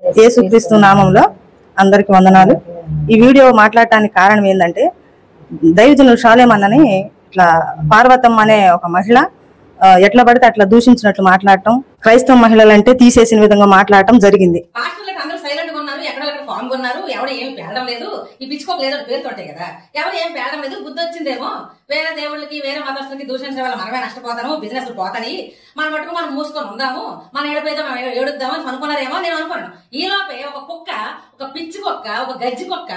యేసుక్రీస్తు నామంలో అందరికి వందనాలు. ఈ వీడియో మాట్లాడటానికి కారణం ఏంటంటే, దైవజనులు షాలేం అన్నని ఇట్లా పార్వతమ్మ అనే ఒక మహిళ ఎట్లా పడితే అట్లా దూషించినట్లు మాట్లాడటం, క్రైస్తవ మహిళలంటే తీసేసిన విధంగా మాట్లాడటం జరిగింది. ఫామ్ కొన్నారు, ఎవరు ఏమి పేదం లేదు, ఈ పిచ్చుకోక లేదో పేరుతుంటాయి కదా, ఎవరు ఏమి పేదం లేదు, బుద్ధి వచ్చిందేమో వేరే దేవుళ్ళకి వేరే మతస్థులకి దూషించడం వల్ల మనమే నష్టపోతాము, బిజినెస్ పోతాయి, మనం మటుకు మనం మూసుకొని ఉందాము, మన ఏడుపేదో మనం ఏడుద్దామని అనుకున్నారేమో నేను అనుకున్నాను. ఈ లోపే ఒక కుక్క, ఒక పిచ్చి కుక్క, ఒక గజ్జి కుక్క,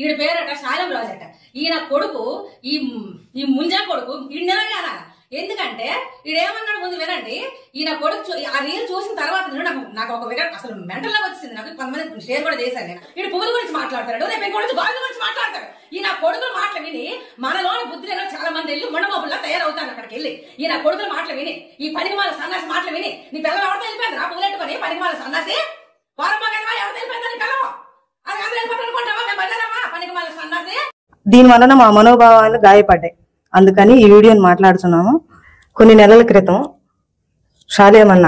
ఈయన పేరట శాలం రాజట, ఈయన కొడుకు ఈ ముంజా కొడుకు ఈయనగా అనాల. ఎందుకంటే ఈడేమన్నాడు ముందు వినండి. ఈయన కొడుకు ఆ రీల్ చూసిన తర్వాత నాకు ఒక అసలు మెంటల్ లాగా వచ్చింది. నాకు కొంతమంది షేర్ కూడా చేశాను. నేను ఈయన పువ్వుల గురించి మాట్లాడతాడు, రేపు కొడుకు గాజుల గురించి మాట్లాడతాడు. ఈయన కొడుకుల మాటలు విని మనలోని బుద్ధి లేని చాలా మంది వెళ్ళి మొండమోపుల్లా తయారవుతాను. అక్కడికి వెళ్ళి ఈయన కొడుకుల మాటలు విని, ఈ పనికిమాల సన్నాసి మాటలు విని, నీ పిల్లలు ఎవరితో వెళ్ళిపోయింది నా పువ్వులెట్టుకొని పనికిమాల సన్నాసి వారమ్మా ఎవరితో వెళ్ళిపోయిందా నీ పిల్లలు, అది అందరూ వెళ్ళిపోతానుకుంటావా, మేము బయలుదేరామా పనికిమాల సన్నాసి. దీని వలన మా మనోభావాలు గాయపడ్డాయి. అందుకని ఈ వీడియోని మాట్లాడుతున్నాము. కొన్ని నెలల క్రితం షాలేమన్న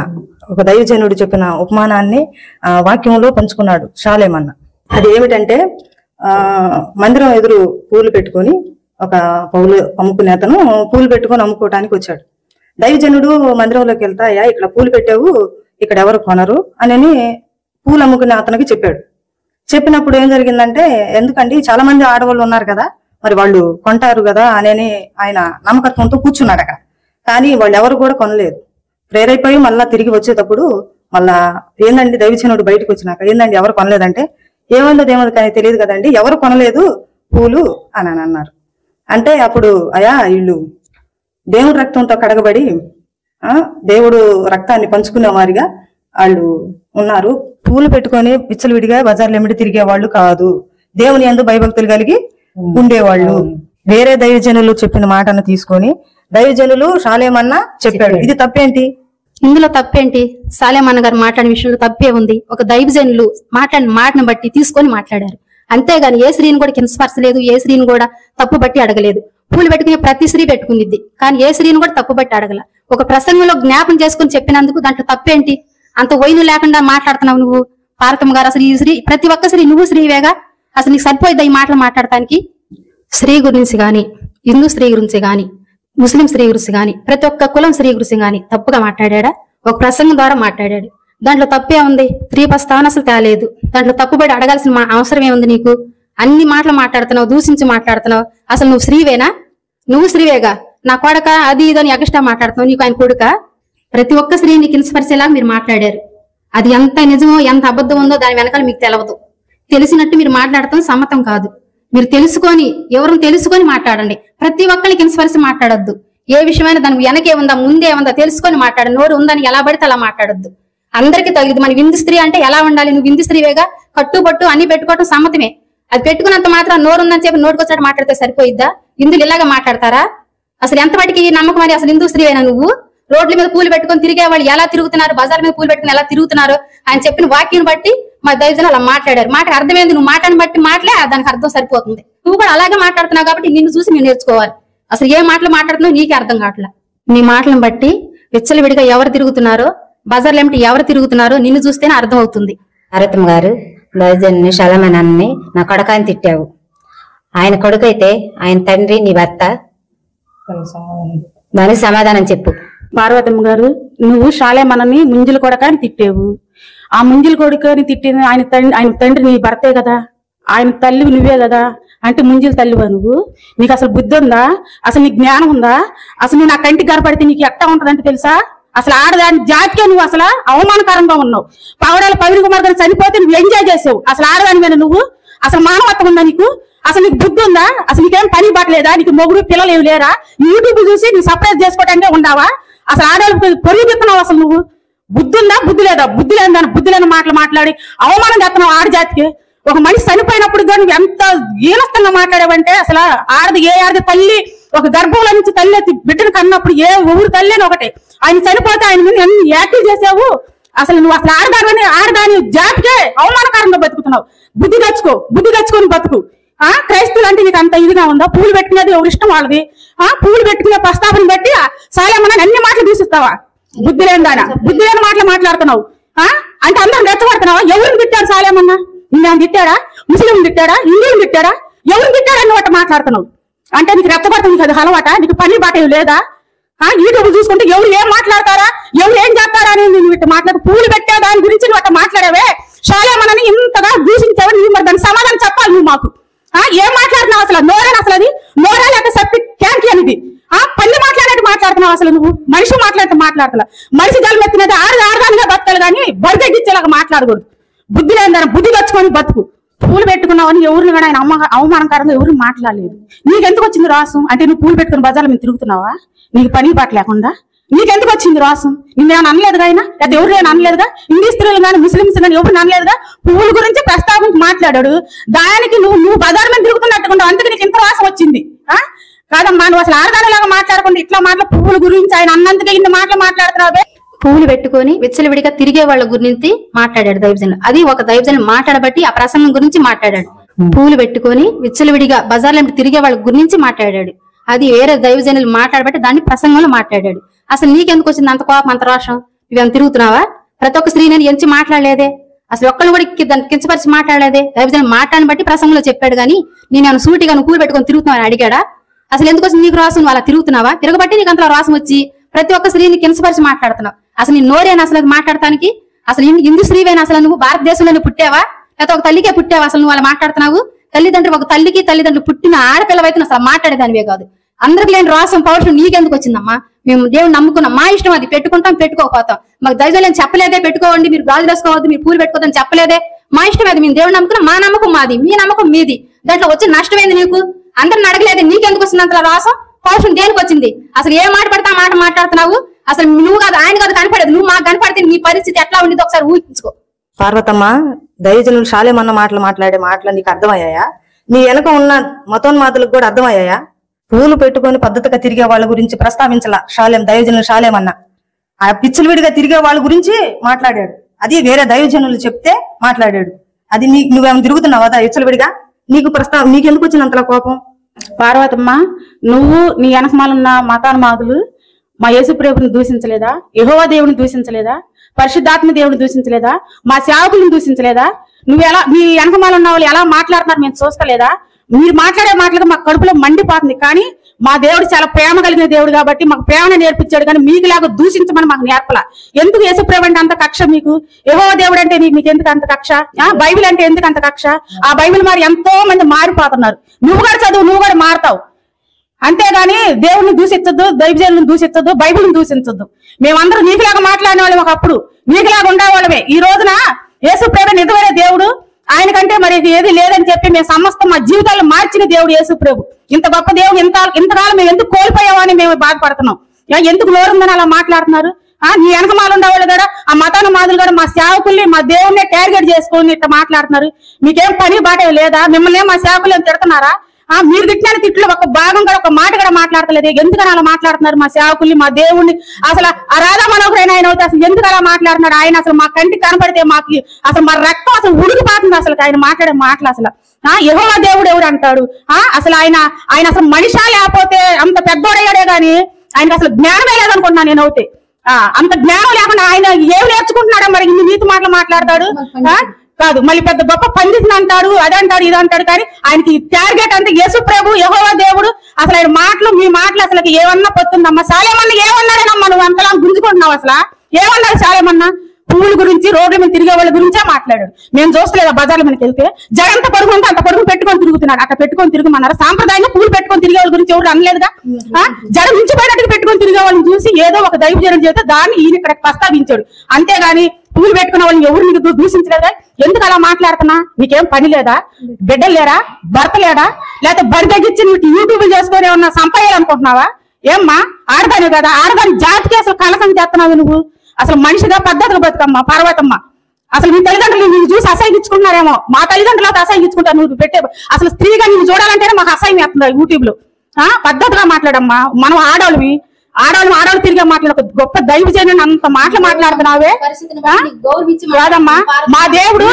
ఒక దైవజనుడు చెప్పిన ఉపమానాన్ని వాక్యంలో పంచుకున్నాడు షాలేమన్న. అది ఏమిటంటే, మందిరం ఎదురు పూలు పెట్టుకొని ఒక పౌలు అమ్ముకునే అతను పూలు పెట్టుకొని అమ్ముకోవటానికి వచ్చాడు. దైవజనుడు మందిరంలోకి వెళ్తాయా, ఇక్కడ పూలు పెట్టావు, ఇక్కడ ఎవరు కొనరు అని పూలు అమ్ముకునే అతనికి చెప్పాడు. చెప్పినప్పుడు ఏం జరిగిందంటే, ఎందుకండి చాలా మంది ఆడవాళ్ళు ఉన్నారు కదా, మరి వాళ్ళు కొంటారు కదా అని ఆయన నమ్మకత్వంతో కూర్చున్నాడు అక్కడ. కానీ వాళ్ళు ఎవరు కూడా కొనలేదు. ప్రేరైపోయి మళ్ళా తిరిగి వచ్చేటప్పుడు మళ్ళా ఏందండి దైవజనుడు బయటకు వచ్చినాక, ఏందండి ఎవరు కొనలేదంటే, ఏమైందో కానీ తెలియదు కదండి, ఎవరు కొనలేదు పూలు అని అన్నారు. అంటే అప్పుడు అయా వీళ్ళు దేవుడి రక్తంతో కడగబడి దేవుడు రక్తాన్ని పంచుకునే వారిగా వాళ్ళు ఉన్నారు, పూలు పెట్టుకొని విచ్చలవిడిగా బజార్లు ఎమిడి తిరిగే వాళ్ళు కాదు, దేవుని యందు భయభక్తులు కలిగి ఉండేవాళ్ళు. వేరే దైవజనులు చెప్పిన మాటను తీసుకొని దైవజనులు షాలేమన్న చెప్పాడు. ఇది తప్పేంటి? ఇందులో తప్పేంటి? షాలేమన్న గారు మాట్లాడిన విషయంలో తప్పే ఉంది. ఒక దైవజనులు మాట్లాడిన మాటను బట్టి తీసుకొని మాట్లాడారు. అంతేగాని ఏ స్త్రీని కూడా కించపరచలేదు, ఏ స్త్రీని కూడా తప్పు బట్టి అడగలేదు. పూలు పెట్టుకునే ప్రతి స్త్రీ పెట్టుకునిద్ది, కానీ ఏ స్త్రీని కూడా తప్పు బట్టి అడగల. ఒక ప్రసంగంలో జ్ఞాపం చేసుకుని చెప్పినందుకు దాంట్లో తప్పేంటి? అంత వైను లేకుండా మాట్లాడుతున్నావు నువ్వు పార్కమ్మ గారు. అసలు ఈ స్త్రీ ప్రతి ఒక్క స్త్రీ, నువ్వు స్త్రీవేగా, అసలు నీకు సరిపోయిద్దా ఈ మాటలు మాట్లాడటానికి? స్త్రీ గురించి గాని, హిందూ స్త్రీ గురించి గాని, ముస్లిం స్త్రీ గురించి గాని, ప్రతి ఒక్క కులం స్త్రీ గురించి గాని తప్పుగా మాట్లాడా? ఒక ప్రసంగం ద్వారా మాట్లాడాడు. దాంట్లో తప్పే ఉంది? స్త్రీ ప్రస్తావన అసలు తేలేదు. దాంట్లో తప్పుబడి అడగాల్సిన అవసరం ఏముంది నీకు? అన్ని మాటలు మాట్లాడుతున్నావు, దూషించి మాట్లాడుతున్నావు. అసలు నువ్వు స్త్రీవేనా? నువ్వు స్త్రీవేగా. నా కొడక అది ఇదని ఎగస్ట్రా మాట్లాడుతున్నావు. నీకు ఆయన కొడుక? ప్రతి ఒక్క స్త్రీని కించపరిచేలాగా మీరు మాట్లాడారు. అది ఎంత నిజమో ఎంత అబద్ధం ఉందో దాని వెనకాల మీకు తెలవదు. తెలిసినట్టు మీరు మాట్లాడటం సమ్మతం కాదు. మీరు తెలుసుకొని, ఎవరిని తెలుసుకొని మాట్లాడండి. ప్రతి ఒక్కరికి కించపరిచి మాట్లాడొద్దు. ఏ విషయమైనా దానికి వెనకే ఉందా ముందే ఉందా తెలుసుకొని మాట్లాడండి. నోరు ఉందని ఎలా పడితే అలా మాట్లాడొద్దు. అందరికీ తగిలింది. మన విందు స్త్రీ అంటే ఎలా ఉండాలి? నువ్వు విందు స్త్రీవేగా, కట్టుబట్టు అన్ని పెట్టుకోవటం సమ్మతమే. అది పెట్టుకున్నంత మాత్రం నోరు ఉందని చెప్పి నోటుకొచ్చాడు మాట్లాడితే సరిపోయిద్దా? ఇందులో ఇలాగా మాట్లాడతారా? అసలు ఎంత వాటికి నమ్మకం అని? అసలు హిందూ స్త్రీవేనా నువ్వు? రోడ్ల మీద పూలు పెట్టుకొని తిరిగే వాళ్ళు ఎలా తిరుగుతున్నారు, బజార్ మీద పూలు పెట్టుకుని ఎలా తిరుగుతున్నారు, ఆయన చెప్పిన వాక్యం బట్టి మా దైవజనులు అలా మాట్లాడారు. మాటకు అర్థమైంది. నువ్వు మాటని బట్టి మాటలే దానికి అర్థం సరిపోతుంది. నువ్వు కూడా అలాగే మాట్లాడుతున్నావు కాబట్టి నిన్ను చూసి మేము నేర్చుకోవాలి. అసలు ఏ మాటలు మాట్లాడుతున్నావు నీకే అర్థం కావట్లా. నీ మాటలను బట్టి విచ్చలవిడిగా ఎవరు తిరుగుతున్నారో, బజార్లు ఏమిటి ఎవరు తిరుగుతున్నారో నిన్ను చూస్తేనే అర్థం అవుతుంది. పార్వతమ్మ గారు, దైవజనుని షాలేమన్నని నా కొడకాన్ని తిట్టావు. ఆయన కొడుకైతే ఆయన తండ్రి నీ భర్త, దానికి సమాధానం చెప్పు. పార్వతమ్మ గారు, నువ్వు షాలేమన్నని ముంజుల కొడకాని తిట్టావు. ఆ ముంజుల కొడుకని తిట్టిన ఆయన తండ్రి నీ భర్తే కదా, ఆయన తల్లి నువ్వే కదా. అంటే ముంజుల తల్లివా నువ్వు? నీకు అసలు బుద్ధి ఉందా? అసలు నీకు జ్ఞానం ఉందా? అసలు నువ్వు నా కంటికి గడపడితే నీకు ఎట్టా ఉంటదంటే తెలుసా? అసలు ఆడదాని జాతికే నువ్వు అసలు అవమానకరంగా ఉన్నావు. పావడాల పవిత్ర కుమార్ గారు చనిపోతే నువ్వు ఎంజాయ్ చేసావు. అసలు ఆడదాని మీద నువ్వు అసలు మానవత్వం ఉందా నీకు? అసలు నీకు బుద్ధి ఉందా? అసలు నీకేం పని పట్టలేదా? నీకు మొగుడు పిల్లలు ఏమి లేరా? యూట్యూబ్ చూసి నీ సర్ప్రైజ్ చేసుకోవటానికే ఉండావా? అసలు ఆడవాళ్ళకి పొరుగు చెప్తున్నావు. అసలు నువ్వు బుద్ధి ఉందా? బుద్ధి లేదా? బుద్ధి లేని దాన్ని బుద్ధి లేని మాటలు మాట్లాడి అవమానం చేస్తున్నావు ఆడజాతికి. ఒక మనిషి చనిపోయినప్పుడు కానీ ఎంత ఈనస్తంగా మాట్లాడావంటే, అసలు ఆడది ఏ ఆడది తల్లి ఒక గర్భంలో నుంచి తల్లి బిడ్డను కన్నప్పుడు ఏ ఊరు తల్లి అని ఒకటే. ఆయన చనిపోతే ఆయన మీద ఎన్ని యాక్టివ్ చేసావు. అసలు నువ్వు అసలు ఆడదాని జాతికే అవమానకరంగా బతుకుతున్నావు. బుద్ధి తెచ్చుకొని బతుకు. క్రైస్తవులు అంటే నీకు అంత ఇదిగా ఉందా? పూలు పెట్టుకునేది ఎవరి ఇష్టం వాళ్ళది. పూలు పెట్టుకునే ప్రస్తావన బట్టి షాలేమన్నని అన్ని మాటలు దూషిస్తావా? బుద్ధి లేని దానా? బుద్ధి లేని మాటలు మాట్లాడుతున్నావు. అంటే అందరం రెచ్చగొడుతున్నావా? ఎవరిని తిట్టారు షాలేమన్నా? నిన్ను తిట్టాడా? ముస్లిం తిట్టాడా? హిందువులు తిట్టాడా? ఎవరు తిట్టాడా? నువ్వు అట్ట మాట్లాడుతున్నావు అంటే నీకు రెచ్చగొడుతుంది కదా అలవాట? నీకు పని బాట లేదా? యూట్యూబ్ చూసుకుంటే ఎవరు ఏం మాట్లాడతారా, ఎవరు ఏం చేస్తారా అని నువ్వు ఇట్లా మాట్లాడు. పూలు పెట్టా దాని గురించి నువ్వు అట్లా మాట్లాడావే, షాలేమన్నని ఇంతగా దూషించావు. నువ్వు మరి దానికి సమాధానం చెప్పాలి నువ్వు మాకు. ఏం మాట్లాడుతున్నావు అసలు? నోరేనా అసలు? అది నోరా లేక సప్పి క్యాంకి అనేది పల్లి మాట్లాడేట్టు మాట్లాడుతున్నావు అసలు? నువ్వు మనిషి మాట్లాడితే మాట్లాడతా. మనిషి జలమెత్తినది ఆడదానిగా బతకాలి కానీ బరితెగ్గించేలాగా మాట్లాడకూడదు. బుద్ధి లేని బుద్ధి తెచ్చుకొని బతుకు. పూలు పెట్టుకున్నావని ఎవరిని కూడా ఆయన అవమానకరంగా ఎవరు మాట్లాడలేదు. నీకెందుకు వచ్చింది రాసం? అంటే నువ్వు పూలు పెట్టుకుని బజార్లో మేము తిరుగుతున్నావా? నీకు పని పాట లేకుండా నీకెందుకు వచ్చింది రాసం? నిన్నేమైనా అనలేదుగా ఆయన? లేదా ఎవరైనా అనలేదుగా? హిందీ స్త్రీలు కానీ ముస్లింస్ కానీ ఎవరు అనలేదుగా? పువ్వుల గురించి ప్రస్తావించి మాట్లాడాడు. దానికి నువ్వు బజార్ మీద తిరుగుతున్నట్టుకుంటావు, అందుకే నీకు ఇంత రాసం వచ్చింది. కాదమ్మా, నువ్వు అసలు ఆడదానిలాగా మాట్లాడకుండా ఇట్లా పువ్వుల గురించి ఆయన అన్నందుకే ఇన్ని మాటలు మాట్లాడుతున్నావే. పువ్వులు పెట్టుకొని విచ్చలవిడిగా తిరిగే వాళ్ళ గురించి మాట్లాడాడు దైవజనులు. అది ఒక దైవజనులు మాట్లాడబట్టి ఆ ప్రసంగం గురించి మాట్లాడాడు. పువ్వులు పెట్టుకొని విచ్చలవిడిగా బజార్లో తిరిగే వాళ్ళ గురించి మాట్లాడాడు. అది వేరే దైవజనులు మాట్లాడబట్టి దాన్ని ప్రసంగంలో మాట్లాడాడు. అసలు నీకెందుకు వచ్చింది అంత కోపం, అంత రోషం? నువ్వేం తిరుగుతున్నావా? ప్రతి ఒక్క స్త్రీని ఎంచి మాట్లాడలేదే, అసలు ఒక్కళ్ళు కూడా దాన్ని కించపరిచి మాట్లాడలేదే. దైవజనులు మాట్లాడిన బట్టి ప్రసంగంలో చెప్పాడు కానీ నేను సూటిగా నువ్వు పూలు పెట్టుకొని తిరుగుతున్నావు అని అడిగాడా? అసలు ఎందుకు వచ్చింది నీకు రాసం? నువ్వు అలా తిరుగుతున్నావా? తిరగబట్టి నీకు అంతలో రాసం వచ్చి ప్రతి ఒక్క స్త్రీని కించపరిచి మాట్లాడుతున్నావు. అసలు నీ నోరేనా అసలు మాట్లాడటానికి? అసలు హిందూ స్త్రీవేనా అసలు? నువ్వు భారతదేశంలోనే పుట్టావా లేకపోతే ఒక తల్లికే పుట్టావా? అసలు నువ్వు అలా మాట్లాడుతున్నావు. తల్లిదండ్రులు ఒక తల్లికి తల్లిదండ్రులు పుట్టిన ఆడపిల్లవైతే అసలు మాట్లాడేదానివే కాదు. అందరికి లేని రాసం పౌరుషం నీకెందుకు వచ్చిందమ్మా? మేము దేవుడు నమ్ముకున్నాం, మా ఇష్టం, అది పెట్టుకుంటాం పెట్టుకోకపోతాం. మాకు దైవజనులు చెప్పలేదే పెట్టుకోవండి, మీరు గాజులు వేసుకోవద్దు, మీరు పూలు పెట్టుకోవద్దని చెప్పలేదే. మా ఇష్టం, అది మేము దేవుడు నమ్ముకున్నాం, మా నమ్మకం మాది, మీ నమ్మకం మీది. దాంట్లో వచ్చి నష్టమైంది నీకు? అందరిని అడగలేదే, నీకెందుకు వచ్చింది అంత రాసం పౌరుషం? దేనికి వచ్చింది? అసలు ఏ మాట పడితే ఆ మాట మాట్లాడుతున్నావు. అసలు నువ్వు కాదు ఆయన కాదు కనపడేది. నువ్వు మాకు కనపడితే నీ పరిస్థితి ఎట్లా ఉండేది ఒకసారి ఊహించుకో. పార్వతమ్మ, దైవజనులు షాలేమన్న మాట్లాడే మాటలు నీకు అర్థమయ్యాయా? నీ వెనక ఉన్న మతోన్మాదులకు కూడా అర్థమయ్యాయా? పూలు పెట్టుకొని పద్ధతిగా తిరిగే వాళ్ళ గురించి ప్రస్తావించాల దైవజనులు షాలేమన్న. ఆ పిచ్చులు విడిగా తిరిగే వాళ్ళ గురించి మాట్లాడాడు. అది వేరే దైవజనులు చెప్తే మాట్లాడాడు. అది నువ్వేమైనా తిరుగుతున్నావా పిచ్చులు విడిగా? నీకెందుకు వచ్చినంతలా కోపం? పార్వతమ్మ, నువ్వు నీ వెనకమాలున్న మతానుమాదులు మా యేసుప్రభుని దూషించలేదా? యెహోవా దేవుని దూషించలేదా? పరిశుద్ధాత్మ దేవుని దూషించలేదా? మా సేవకులను దూషించలేదా? నువ్వు ఎలా మీ వెనకమాల ఉన్న వాళ్ళు ఎలా మాట్లాడుతున్నారు మేము చూస్తలేదా? మీరు మాట్లాడే మాటలకు మా కడుపులో మండిపోతుంది. కానీ మా దేవుడు చాలా ప్రేమ కలిగిన దేవుడు కాబట్టి మాకు ప్రేమను నేర్పించాడు. కానీ మీకులాగా దూషించమని మాకు నేర్పలా. ఎందుకు యేసుప్రభు అంటే అంత కక్ష మీకు? యెహోవా దేవుడు అంటే నీకు ఎందుకు అంత కక్ష? బైబిల్ అంటే ఎందుకు అంత కక్ష? ఆ బైబిల్ మరి ఎంతో మంది మారిపోతున్నారు. నువ్వు కూడా చదువు, నువ్వు కూడా మారుతావు. అంతేగాని దేవుడిని దూషించొద్దు, దైవజనులను దూషించొద్దు, బైబిల్ని దూషించొద్దు. మేమందరూ నీకులాగా మాట్లాడిన వాళ్ళం ఒకప్పుడు, నీకులాగా ఉండేవాళ్ళమే. ఈ రోజున యేసుప్రభు నిజమైన దేవుడు, ఆయనకంటే మరి ఏది లేదని చెప్పి మేము సమస్తం మా జీవితాలు మార్చిన దేవుడు యేసుప్రభు. ఇంత గొప్ప దేవుడు ఇంతకాలం మేము ఎందుకు కోల్పోయామని మేము బాధపడుతున్నాం. ఎందుకు నోరుందని అలా మాట్లాడుతున్నారు? నీ వెనకమాలు ఉండేవాళ్ళు కూడా, ఆ మతాన మాదులు కూడా మా సేవకుల్ని మా దేవుడిని టార్గెట్ చేసుకొని ఇట్లా మాట్లాడుతున్నారు. మీకేం పని బాట లేదా? మిమ్మల్ని మా సేవకులు తిడుతున్నారా? మీరు తిట్టిన తిట్లు ఒక భాగం కూడా ఒక మాట కూడా మాట్లాడతలేదు. ఎందుకని అలా మాట్లాడుతున్నారు? మా సేవకుల్ని మా దేవుణ్ణి అసలు ఆ రాధా మనోహరైన ఆయన అయితే అసలు ఎందుకు అలా మాట్లాడుతున్నాడు? ఆయన అసలు మా కంటికి కనపడితే మాకు అసలు మా రక్తం అసలు ఉడికిపోతుంది. అసలు ఆయన మాట్లాడే మాటలు అసలు యెహోవా దేవుడు ఎవరు అంటాడు? అసలు ఆయన అసలు మనిషా లేకపోతే అంత పెద్దోడయ్యాడే గాని ఆయనకు అసలు జ్ఞానమే లేదనుకుంటున్నాను నేను అవుతే. అంత జ్ఞానం లేకుండా ఆయన ఏం నేర్చుకుంటున్నాడో మరి ఇన్ని నీతి మాటలు మాట్లాడతాడు కాదు. మళ్ళీ పెద్ద గొప్ప పండితుని అంటాడు, అదంటాడు ఇదంటాడు. కానీ ఆయనకి టార్గెట్ అంటే యేసుప్రభు, యెహోవా దేవుడు. అసలు ఆయన మాటలు మీ మాటలు అసలు ఏమన్నా పొత్తుందమ్మా? షాలేమన్న ఏమన్నాడేనమ్మా? నువ్వు అంతలా గుంజుకుంటున్నావు. అసలు ఏమన్నాడు షాలేమన్న? పువ్వుల గురించి, రోడ్ల మీద తిరిగే వాళ్ళ గురించే మాట్లాడాడు. మేము చూస్తలేదా బజార్ల మీదకి వెళ్తే జడంత పొడుగు ఉంటే అంత పొడుగు పెట్టుకొని తిరుగుతున్నాడు. అట్లా పెట్టుకొని తిరుగుమన్నారు. సాంప్రదాయంగా పూలు పెట్టుకొని తిరిగే వాళ్ళ గురించి ఎవరు అనలేదుగా? జడ మించిపోయినట్టుగా పెట్టుకొని తిరిగే వాళ్ళని చూసి ఏదో ఒక దైవజనం చేస్తే దాన్ని ఈయన ఇక్కడ ప్రస్తావించాడు. అంతేగాని పూలు పెట్టుకున్న వాళ్ళని ఎవరు నీకు దూషించలేదా? ఎందుకు అలా మాట్లాడుతున్నా? నీకేం పని లేదా? బిడ్డలు లేరా? భర్త లేడా? లేకపోతే బరి తగ్గించి నీకు యూట్యూబ్ చేసుకొని ఏమన్నా సంపాయాలనుకుంటున్నావా? ఏమ్మా, ఆడదాని కదా, ఆడదాని జాతికి అసలు కలసం చేస్తున్నావు నువ్వు. అసలు మనిషిగా పద్ధతిగా బతుకమ్మా పార్వతమ్మ. అసలు మీ తల్లిదండ్రులు నిన్ను చూసి అసహించుకుంటున్నారేమో. మా తల్లిదండ్రులు అయితే అసహించుకుంటారు. నువ్వు పెట్టే అసలు స్త్రీగా నిన్ను చూడాలంటేనే మాకు అసహ్యం వేస్తుంది యూట్యూబ్ లో. పద్ధతిగా మాట్లాడమ్మా. మనం ఆడవాళ్ళమి, ఆడవాళ్ళు తిరిగే మాట్లాడ గొప్ప దైవజనుని అంత మాటలు మాట్లాడుతున్నావే కాదమ్మా. మా దేవుడు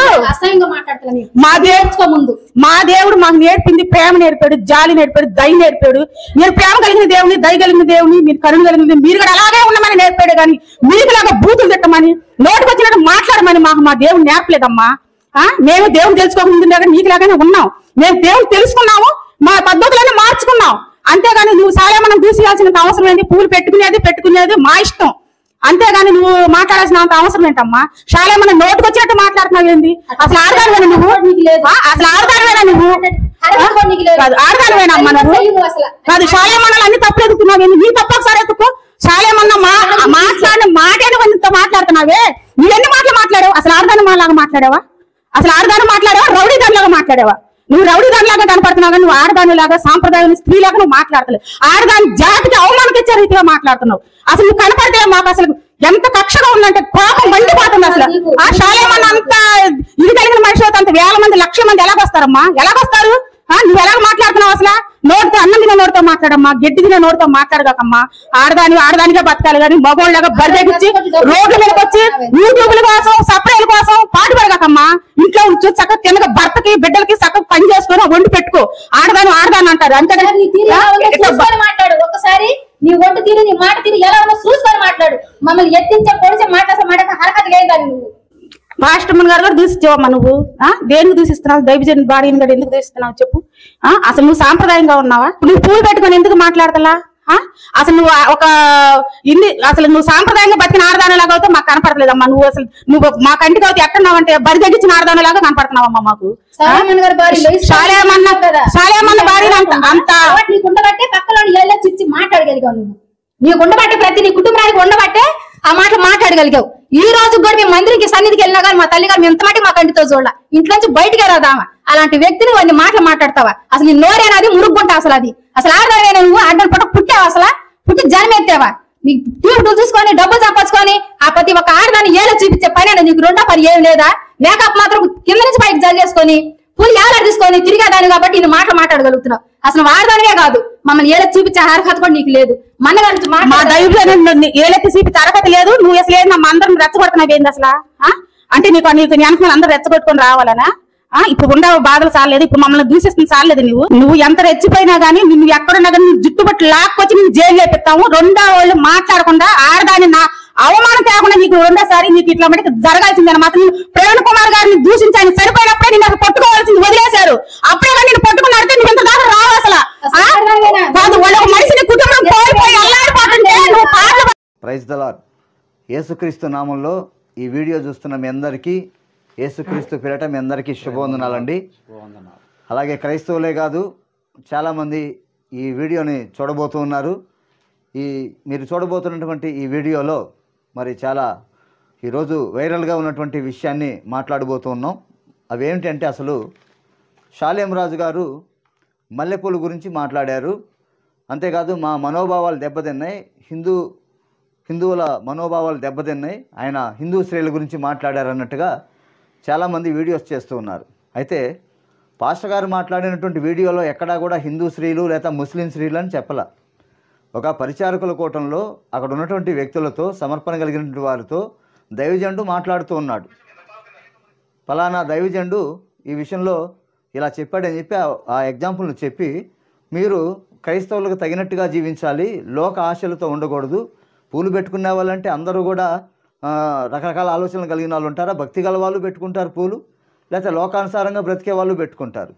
మాకు నేర్పింది ప్రేమ నేర్పాడు, జాలి నేర్పాడు, దయ నేర్పాడు. మీరు ప్రేమ కలిగిన దేవుని, దయ కలిగిన దేవుని, మీరు కరుణ కలిగిన, మీరు కూడా అలాగే ఉండమని నేర్పాడు. కానీ మీకులాగా బూతులు తిట్టమని, నోటికి వచ్చినట్టు మాట్లాడమని మాకు మా దేవుడు నేర్పలేదమ్మా. మేము దేవుడు తెలుసుకోకుండా నీకులాగానే ఉన్నాం. మేము దేవుడు తెలుసుకున్నాము, మా పద్ధతులను మార్చుకున్నాం. అంతేగాని నువ్వు సాలేమనం దూసియాల్సినంత అవసరం ఏంటి? పూలు పెట్టుకునేది మా ఇష్టం. అంతేగాని నువ్వు మాట్లాడాల్సినంత అవసరం ఏంటమ్మా? సాలేమనం నోటుకు వచ్చినట్టు మాట్లాడుతున్నావు ఏంది? అసలు ఆడదానివేనా నువ్వు? అసలు ఆడదానివేనా నువ్వు? ఆడదానివేనా అమ్మా నువ్వు? కాదు, సాలేమనాలు అన్ని తప్పులు ఎదుగుతున్నావు ఏంది? నీ తప్పు ఒకసారి ఎత్తుకో. సాలేమన్నా మాట్లాడిన మాటేను కొంత మాట్లాడుతున్నావే. నువ్వెన్ని మాటలు మాట్లాడావు? అసలు ఆడదాని లాగా మాట్లాడావా? అసలు ఆడదాని మాట్లాడావా? రౌడీ దానిలాగా మాట్లాడావా? నువ్వు రౌడీ దానిలాగా కనపడుతున్నావు, నువ్వు ఆడదాని లాగా సాంప్రదాయ స్త్రీలాగా నువ్వు మాట్లాడతలేవు. ఆడదాని జాతికి అవమానం తెచ్చే రీతిగా మాట్లాడుతున్నావు. అసలు నువ్వు కనపడితే మాకు అసలు ఎంత కక్షగా ఉందంటే కోపం మండిపోతుంది. అసలు ఆ శాలేమన్న అంత ఇది కలిగిన మనిషి అంత వేల మంది లక్షల మంది ఎలాగొస్తారమ్మా? ఎలాగొస్తారు? నువ్వు ఎలాగ మాట్లాడుతున్నావు? అసలు నోటితో అన్నం తిన నోటితో మాట్లాడమ్మా, గడ్డి తిన నోటితో మాట్లాడగాకమ్మా. ఆడదానిగా బతకాలి కానీ మగోళ్ళగా బరిదెక్కించి రోడ్ల మీదకి వచ్చి యూట్యూబ్ల కోసం సపరేట్ కోసం పాటు పడగాకమ్మా. ఇంట్లో చక్కగా తినక భర్తకి బిడ్డలకి చక్కగా పని చేసుకొని వండి పెట్టుకో. ఆడదాని అంటారు. అంతేగాని మాట్లాడు ఒకసారి. నీ ఒంటి తీరు, నీ మాట తీరు ఎలా ఉన్నా చూసుకొని మాట్లాడు. మమ్మల్ని ఎత్తించే పొడిచే మాట హరకత లేదని నువ్వు. పాస్టర్మన్ గారు కూడా దూసిస్తావమ్మా నువ్వు. దేనికి దూసిస్తున్నావు? దైవజన్ బాడీని కూడా ఎందుకు దూసిస్తున్నావు చెప్పు? అసలు నువ్వు సాంప్రదాయంగా ఉన్నావా? నువ్వు పూలు పెట్టుకొని ఎందుకు మాట్లాడతలా? అసలు నువ్వు సాంప్రదాయంగా బతికిన ఆడదానిలాగా అయితే మాకు కనపడలేదమ్మా. నువ్వు మా కంటికి అయితే ఎక్కడున్నావంటే బరి తగ్గించిన ఆడదానిలాగా కనపడుతున్నావమ్మా మాకు. సాలేమన్న బాడీ అంత నీకుండబట్టే పక్కలో చిచ్చి మాట్లాడగలిగావు నువ్వు. నీకుండబట్టే ప్రతి నీ కుటుంబానికి ఉండబట్టే ఆ మాటలు మాట్లాడగలిగావు. ఈ రోజు కూడా మేము మందిరికి సన్నిధికి వెళ్ళినా కానీ మా తల్లి గారు ఎంత మటుకు మా కంటితో చూడాల. ఇంట్లోంచి బయటకే రాదామా? అలాంటి వ్యక్తిని అన్ని మాటలు మాట్లాడతావా? అసలు నీ నోరేనాది మురుగుంటా? అసలు ఆడదానివేనా నువ్వు? ఆడదాని పట్ట పుట్టావా? అసలు పుట్టి జన్మెత్తావా? నీకు ట్యూబ్ చూసుకొని డబ్బులు సంపాదించుకొని ఆ ప్రతి ఒక్క ఆడదాన్ని ఏలో చూపించే పని అనేది నీకు రెండో పని ఏమి లేదా? మేకప్ మాత్రం కింద నుంచి పైకి జరిగేసుకొని పూలు ఏలా తీసుకొని తిరిగేదాన్ని కాబట్టి నేను మాట్లాడగలుగుతున్నావు. అసలు ఆడదానివే కాదు, మమ్మల్ని ఏలెత్తి చూపించే అర్హత కూడా నీకు లేదు. మా దైవంలో ఏలెత్తి చూపించే అర్హత లేదు. నువ్వు అసలు ఏంది మా అందరం రెచ్చగొడుతున్నావు ఏంది అసలు? అంటే నీకు వెనక అందరూ రెచ్చగొట్టుకొని రావాలనా? ఇప్పుడు ఉండే బాధలు చాలేదు, ఇప్పుడు మమ్మల్ని దూషిస్తుంది చాలేదు. నువ్వు ఎంత రెచ్చిపోయినా గానీ నువ్వు ఎక్కడున్నా కానీ జుట్టుబట్టి లాక్కొచ్చి నేను జైలు లేపిస్తాము. రెండో వాళ్ళు మాట్లాడకుండా ఆడదాన్ని నా అవమానం తేకుండా నీకు రెండోసారి నీకు ఇట్లా మటుకు జరగాల్సిందని మాత్రం ప్రవీణ్ కుమార్ గారిని దూషించి ఆయన సరిపోయినప్పుడే నేను అసలు పట్టుకోవాల్సింది వదిలేశారు. అప్పుడే కానీ నేను పట్టుకున్నట్టే నువ్వు ఇంత దాకా రావు అసలు. కాదు, వాళ్ళ మనిషిని కుటుంబం కోల్పోయి అల్లాడిపోతుంటే నువ్వు పాటలు. Praise the lord. యేసుక్రీస్తు నామంలో ఈ వీడియో చూస్తున్న మీ అందరికీ యేసుక్రీస్తు పేరిట మీ అందరికీ శుభవందనాలండి. అలాగే క్రైస్తవులే కాదు, చాలామంది ఈ వీడియోని చూడబోతూ ఉన్నారు. మీరు చూడబోతున్నటువంటి ఈ వీడియోలో మరి చాలా ఈరోజు వైరల్గా ఉన్నటువంటి విషయాన్ని మాట్లాడబోతూ ఉన్నాం. అవి ఏమిటంటే, అసలు షాలేం రాజు గారు మల్లెపూలు గురించి మాట్లాడారు. అంతేకాదు మా మనోభావాలు దెబ్బతిన్నాయి, హిందువుల మనోభావాలు దెబ్బతిన్నాయి, ఆయన హిందూ స్త్రీల గురించి మాట్లాడారు అన్నట్టుగా చాలామంది వీడియోస్ చేస్తూ ఉన్నారు. అయితే పాస్టర్ గారు మాట్లాడినటువంటి వీడియోలో ఎక్కడా కూడా హిందూ స్త్రీలు లేదా ముస్లిం స్త్రీలు అని చెప్పలా. ఒక పరిచారకుల కూటంలో అక్కడ ఉన్నటువంటి వ్యక్తులతో, సమర్పణ కలిగినటువంటి వారితో దైవజనుడు మాట్లాడుతూ ఉన్నాడు. ఫలానా దైవజనుడు ఈ విషయంలో ఇలా చెప్పాడని చెప్పి ఆ ఎగ్జాంపుల్ని చెప్పి, మీరు క్రైస్తవులకు తగినట్టుగా జీవించాలి, లోక ఆశలతో ఉండకూడదు. పూలు పెట్టుకునే వాళ్ళంటే అందరూ కూడా రకరకాల ఆలోచనలు కలిగిన వాళ్ళు ఉంటారా? భక్తి గల వాళ్ళు పెట్టుకుంటారు పూలు, లేకపోతే లోకానుసారంగా బ్రతికే వాళ్ళు పెట్టుకుంటారు.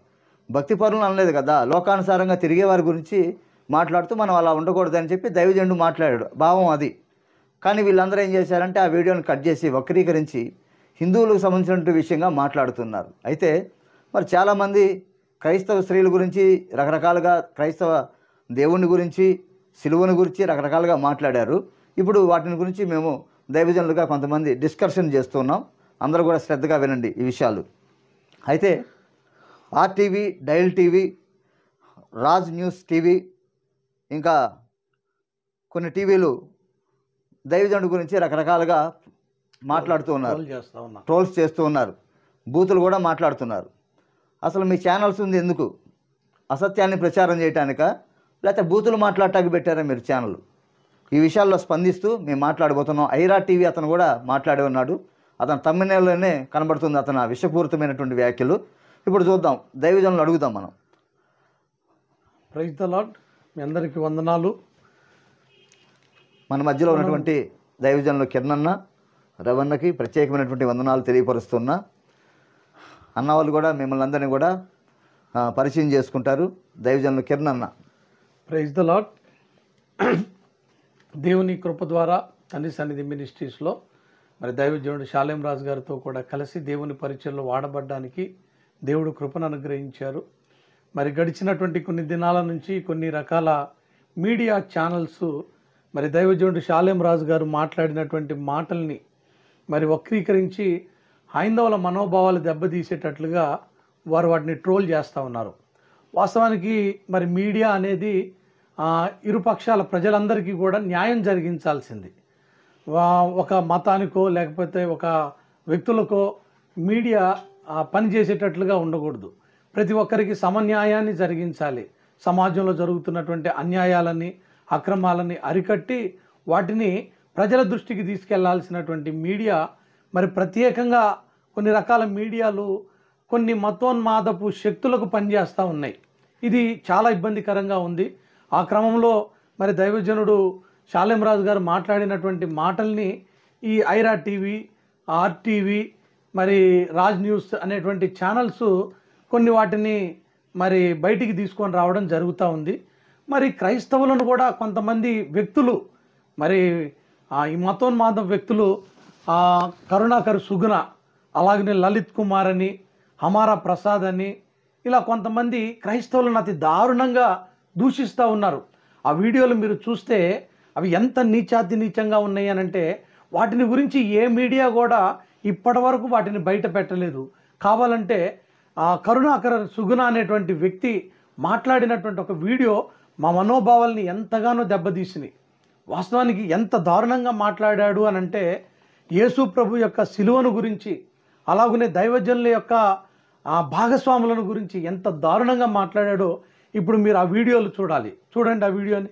భక్తి పరులను అనలేదు కదా, లోకానుసారంగా తిరిగే వారి గురించి మాట్లాడుతూ మనం అలా ఉండకూడదని చెప్పి దైవజనుడు మాట్లాడాడు. భావం అది. కానీ వీళ్ళందరూ ఏం చేశారంటే ఆ వీడియోని కట్ చేసి వక్రీకరించి హిందువులకు సంబంధించిన విషయంగా మాట్లాడుతున్నారు. అయితే మరి చాలామంది క్రైస్తవ స్త్రీల గురించి రకరకాలుగా, క్రైస్తవ దేవుని గురించి, సిలువను గురించి రకరకాలుగా మాట్లాడారు. ఇప్పుడు వాటిని గురించి మేము దైవజనులుగా కొంతమంది డిస్కషన్ చేస్తున్నాం. అందరూ కూడా శ్రద్ధగా వినండి ఈ విషయాలు. అయితే RTV, dial TV, Raj news TV, ఇంకా కొన్ని టీవీలు దైవజనుడి గురించి రకరకాలుగా మాట్లాడుతూ ఉన్నారు, ట్రోల్స్ చేస్తూ ఉన్నారు, బూతులు కూడా మాట్లాడుతున్నారు. అసలు మీ ఛానల్స్ ఉంది ఎందుకు? అసత్యాన్ని ప్రచారం చేయటానికా, లేకపోతే బూతులు మాట్లాడటానికి పెట్టారా మీరు ఛానల్? ఈ విషయాల్లో స్పందిస్తూ మేము మాట్లాడబోతున్నాం. ఐరా టీవీ అతను కూడా మాట్లాడి ఉన్నాడు. అతను తమ్మినేల్లోనే కనబడుతుంది అతను విషపూరితమైనటువంటి వ్యాఖ్యలు. ఇప్పుడు చూద్దాం, దైవజనులు అడుగుదాం మనం. Praise the lord. మీ అందరికీ వందనాలు. మన మధ్యలో ఉన్నటువంటి దైవజనులు కిరణన్న, రవణకి ప్రత్యేకమైనటువంటి వందనాలు తెలియపరుస్తున్నా. అన్నవాళ్ళు కూడా మిమ్మల్ని అందరినీ కూడా పరిచయం చేసుకుంటారు. దైవజనులు కిరణ్ అన్న. Praise the lord. దేవుని కృప ద్వారా తండ్రి సన్నిధి మినిస్ట్రీస్లో మరి దైవజనుడు షాలేం రాజు గారితో కూడా కలిసి దేవుని పరిచయంలో వాడబడ్డానికి దేవుడు కృపను అనుగ్రహించారు. మరి గడిచినటువంటి కొన్ని దినాల నుంచి కొన్ని రకాల మీడియా ఛానల్స్ మరి దైవజనుడు షాలేం రాజు గారు మాట్లాడినటువంటి మాటల్ని మరి వక్రీకరించి హైందవుల మనోభావాలు దెబ్బతీసేటట్లుగా వారు వాటిని ట్రోల్ చేస్తూ ఉన్నారు. వాస్తవానికి మరి మీడియా అనేది ఇరుపక్షాల ప్రజలందరికీ కూడా న్యాయం జరిగించాల్సింది. ఒక మతానికో లేకపోతే ఒక వ్యక్తులకో మీడియా పనిచేసేటట్లుగా ఉండకూడదు. ప్రతి ఒక్కరికి సమన్యాయాన్ని జరిగించాలి. సమాజంలో జరుగుతున్నటువంటి అన్యాయాలని అక్రమాలని అరికట్టి వాటిని ప్రజల దృష్టికి తీసుకెళ్లాల్సినటువంటి మీడియా మరి ప్రత్యేకంగా కొన్ని రకాల మీడియాలు కొన్ని మతోన్మాదపు శక్తులకు పనిచేస్తూ ఉన్నాయి. ఇది చాలా ఇబ్బందికరంగా ఉంది. ఆ క్రమంలో మరి దైవజనుడు షాలేం రాజు గారు మాట్లాడినటువంటి మాటల్ని ఈ ఐరా టీవీ, ఆర్టీవీ, మరి రాజ్ న్యూస్ అనేటువంటి ఛానల్స్ కొన్ని వాటిని మరి బయటికి తీసుకొని రావడం జరుగుతూ ఉంది. మరి క్రైస్తవులను కూడా కొంతమంది వ్యక్తులు మరి ఈ మతోన్మాద వ్యక్తులు కరుణాకర్ సుగుణ, అలాగనే లలిత్ కుమార్ అని, హమారా ప్రసాద్ అని, ఇలా కొంతమంది క్రైస్తవులను అతి దారుణంగా దూషిస్తూ ఉన్నారు. ఆ వీడియోలు మీరు చూస్తే అవి ఎంత నీచాతి నీచంగా ఉన్నాయి అనంటే వాటిని గురించి ఏ మీడియా కూడా ఇప్పటి వరకు వాటిని బయట పెట్టలేదు. కావాలంటే కరుణాకర్ సుగుణ అనేటువంటి వ్యక్తి మాట్లాడినటువంటి ఒక వీడియో మా మనోభావాల్ని ఎంతగానో దెబ్బతీసినాయి. వాస్తవానికి ఎంత దారుణంగా మాట్లాడాడు అనంటే యేసు ప్రభు యొక్క సిలువను గురించి, అలాగనే దైవజనుల యొక్క భాగస్వాములను గురించి ఎంత దారుణంగా మాట్లాడాడో ఇప్పుడు మీరు ఆ వీడియోలు చూడాలి. చూడండి ఆ వీడియోని.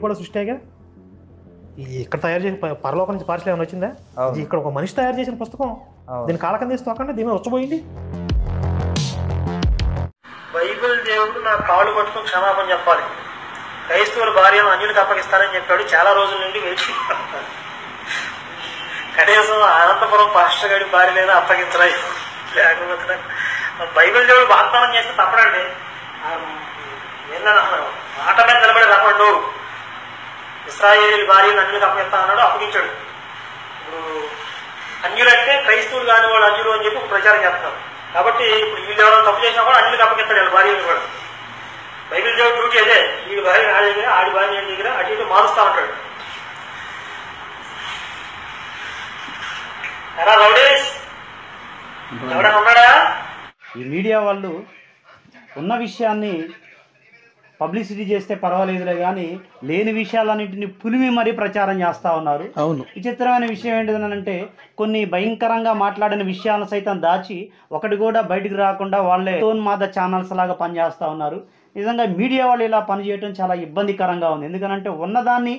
కూడా సృష్టిగా ఇక్కడ తయారు చేసిన పరలోకం నుంచి పార్సల్ ఏమైనా వచ్చిందా? ఇక్కడ ఒక మనిషి తయారు చేసిన పుస్తకం. దీని కాలకం తీసి తోకండి, దీని వచ్చబోయింది. బైబిల్ దేవుడు నా కాళ్ళు పట్టుకుని క్షమాపణ చెప్పాలి, క్రైస్తవుల భార్యను అన్యులకు అప్పగిస్తానని చెప్పాడు. చాలా రోజుల నుండి వేచి కనీసం అనంతపురం పాస్టర్ గారి భార్యనైనా అప్పగించరా, లేకపోతే బైబిల్ దేవుడు వాగ్దానం చేస్తే తప్పడండి. మాట మీద నిలబడి రమ్మడు. ఇశ్రాయేలు భార్యను అన్యులకు అప్పగిస్తా అన్నాడు, అప్పగించాడు. ఇప్పుడు అన్యులంటే క్రైస్తవులు కాని వాళ్ళు అన్యులు అని చెప్పి ప్రచారం చేస్తారు. కాబట్టి ఇప్పుడు వీళ్ళు ఎవరైనా తప్పు చేసినా కూడా అన్యులకు అప్పగిస్తాడు వాళ్ళ భార్యను కూడా. బైబిల్ దేవుడు డ్యూటీ అదే, వీడి భార్య ఆడి దగ్గర, ఆడి భార్య దగ్గర అటు ఇటు మారుస్తా ఉంటాడు. ఎలా రౌడీస్ ఎవడన్నా ఉన్నాడా? ఈ మీడియా వాళ్ళు ఉన్న విషయాన్ని పబ్లిసిటీ చేస్తే పర్వాలేదులే కానీ లేని విషయాలన్నింటినీ పులిమి మరీ ప్రచారం చేస్తూ ఉన్నారు. అవును. విచిత్రమైన విషయం ఏంటిదనంటే కొన్ని భయంకరంగా మాట్లాడిన విషయాలను సైతం దాచి ఒకటి కూడా బయటకు రాకుండా వాళ్ళే ఉన్మాద ఛానల్స్ లాగా పనిచేస్తూ ఉన్నారు. నిజంగా మీడియా వాళ్ళు ఇలా పనిచేయడం చాలా ఇబ్బందికరంగా ఉంది. ఎందుకనంటే ఉన్నదాన్ని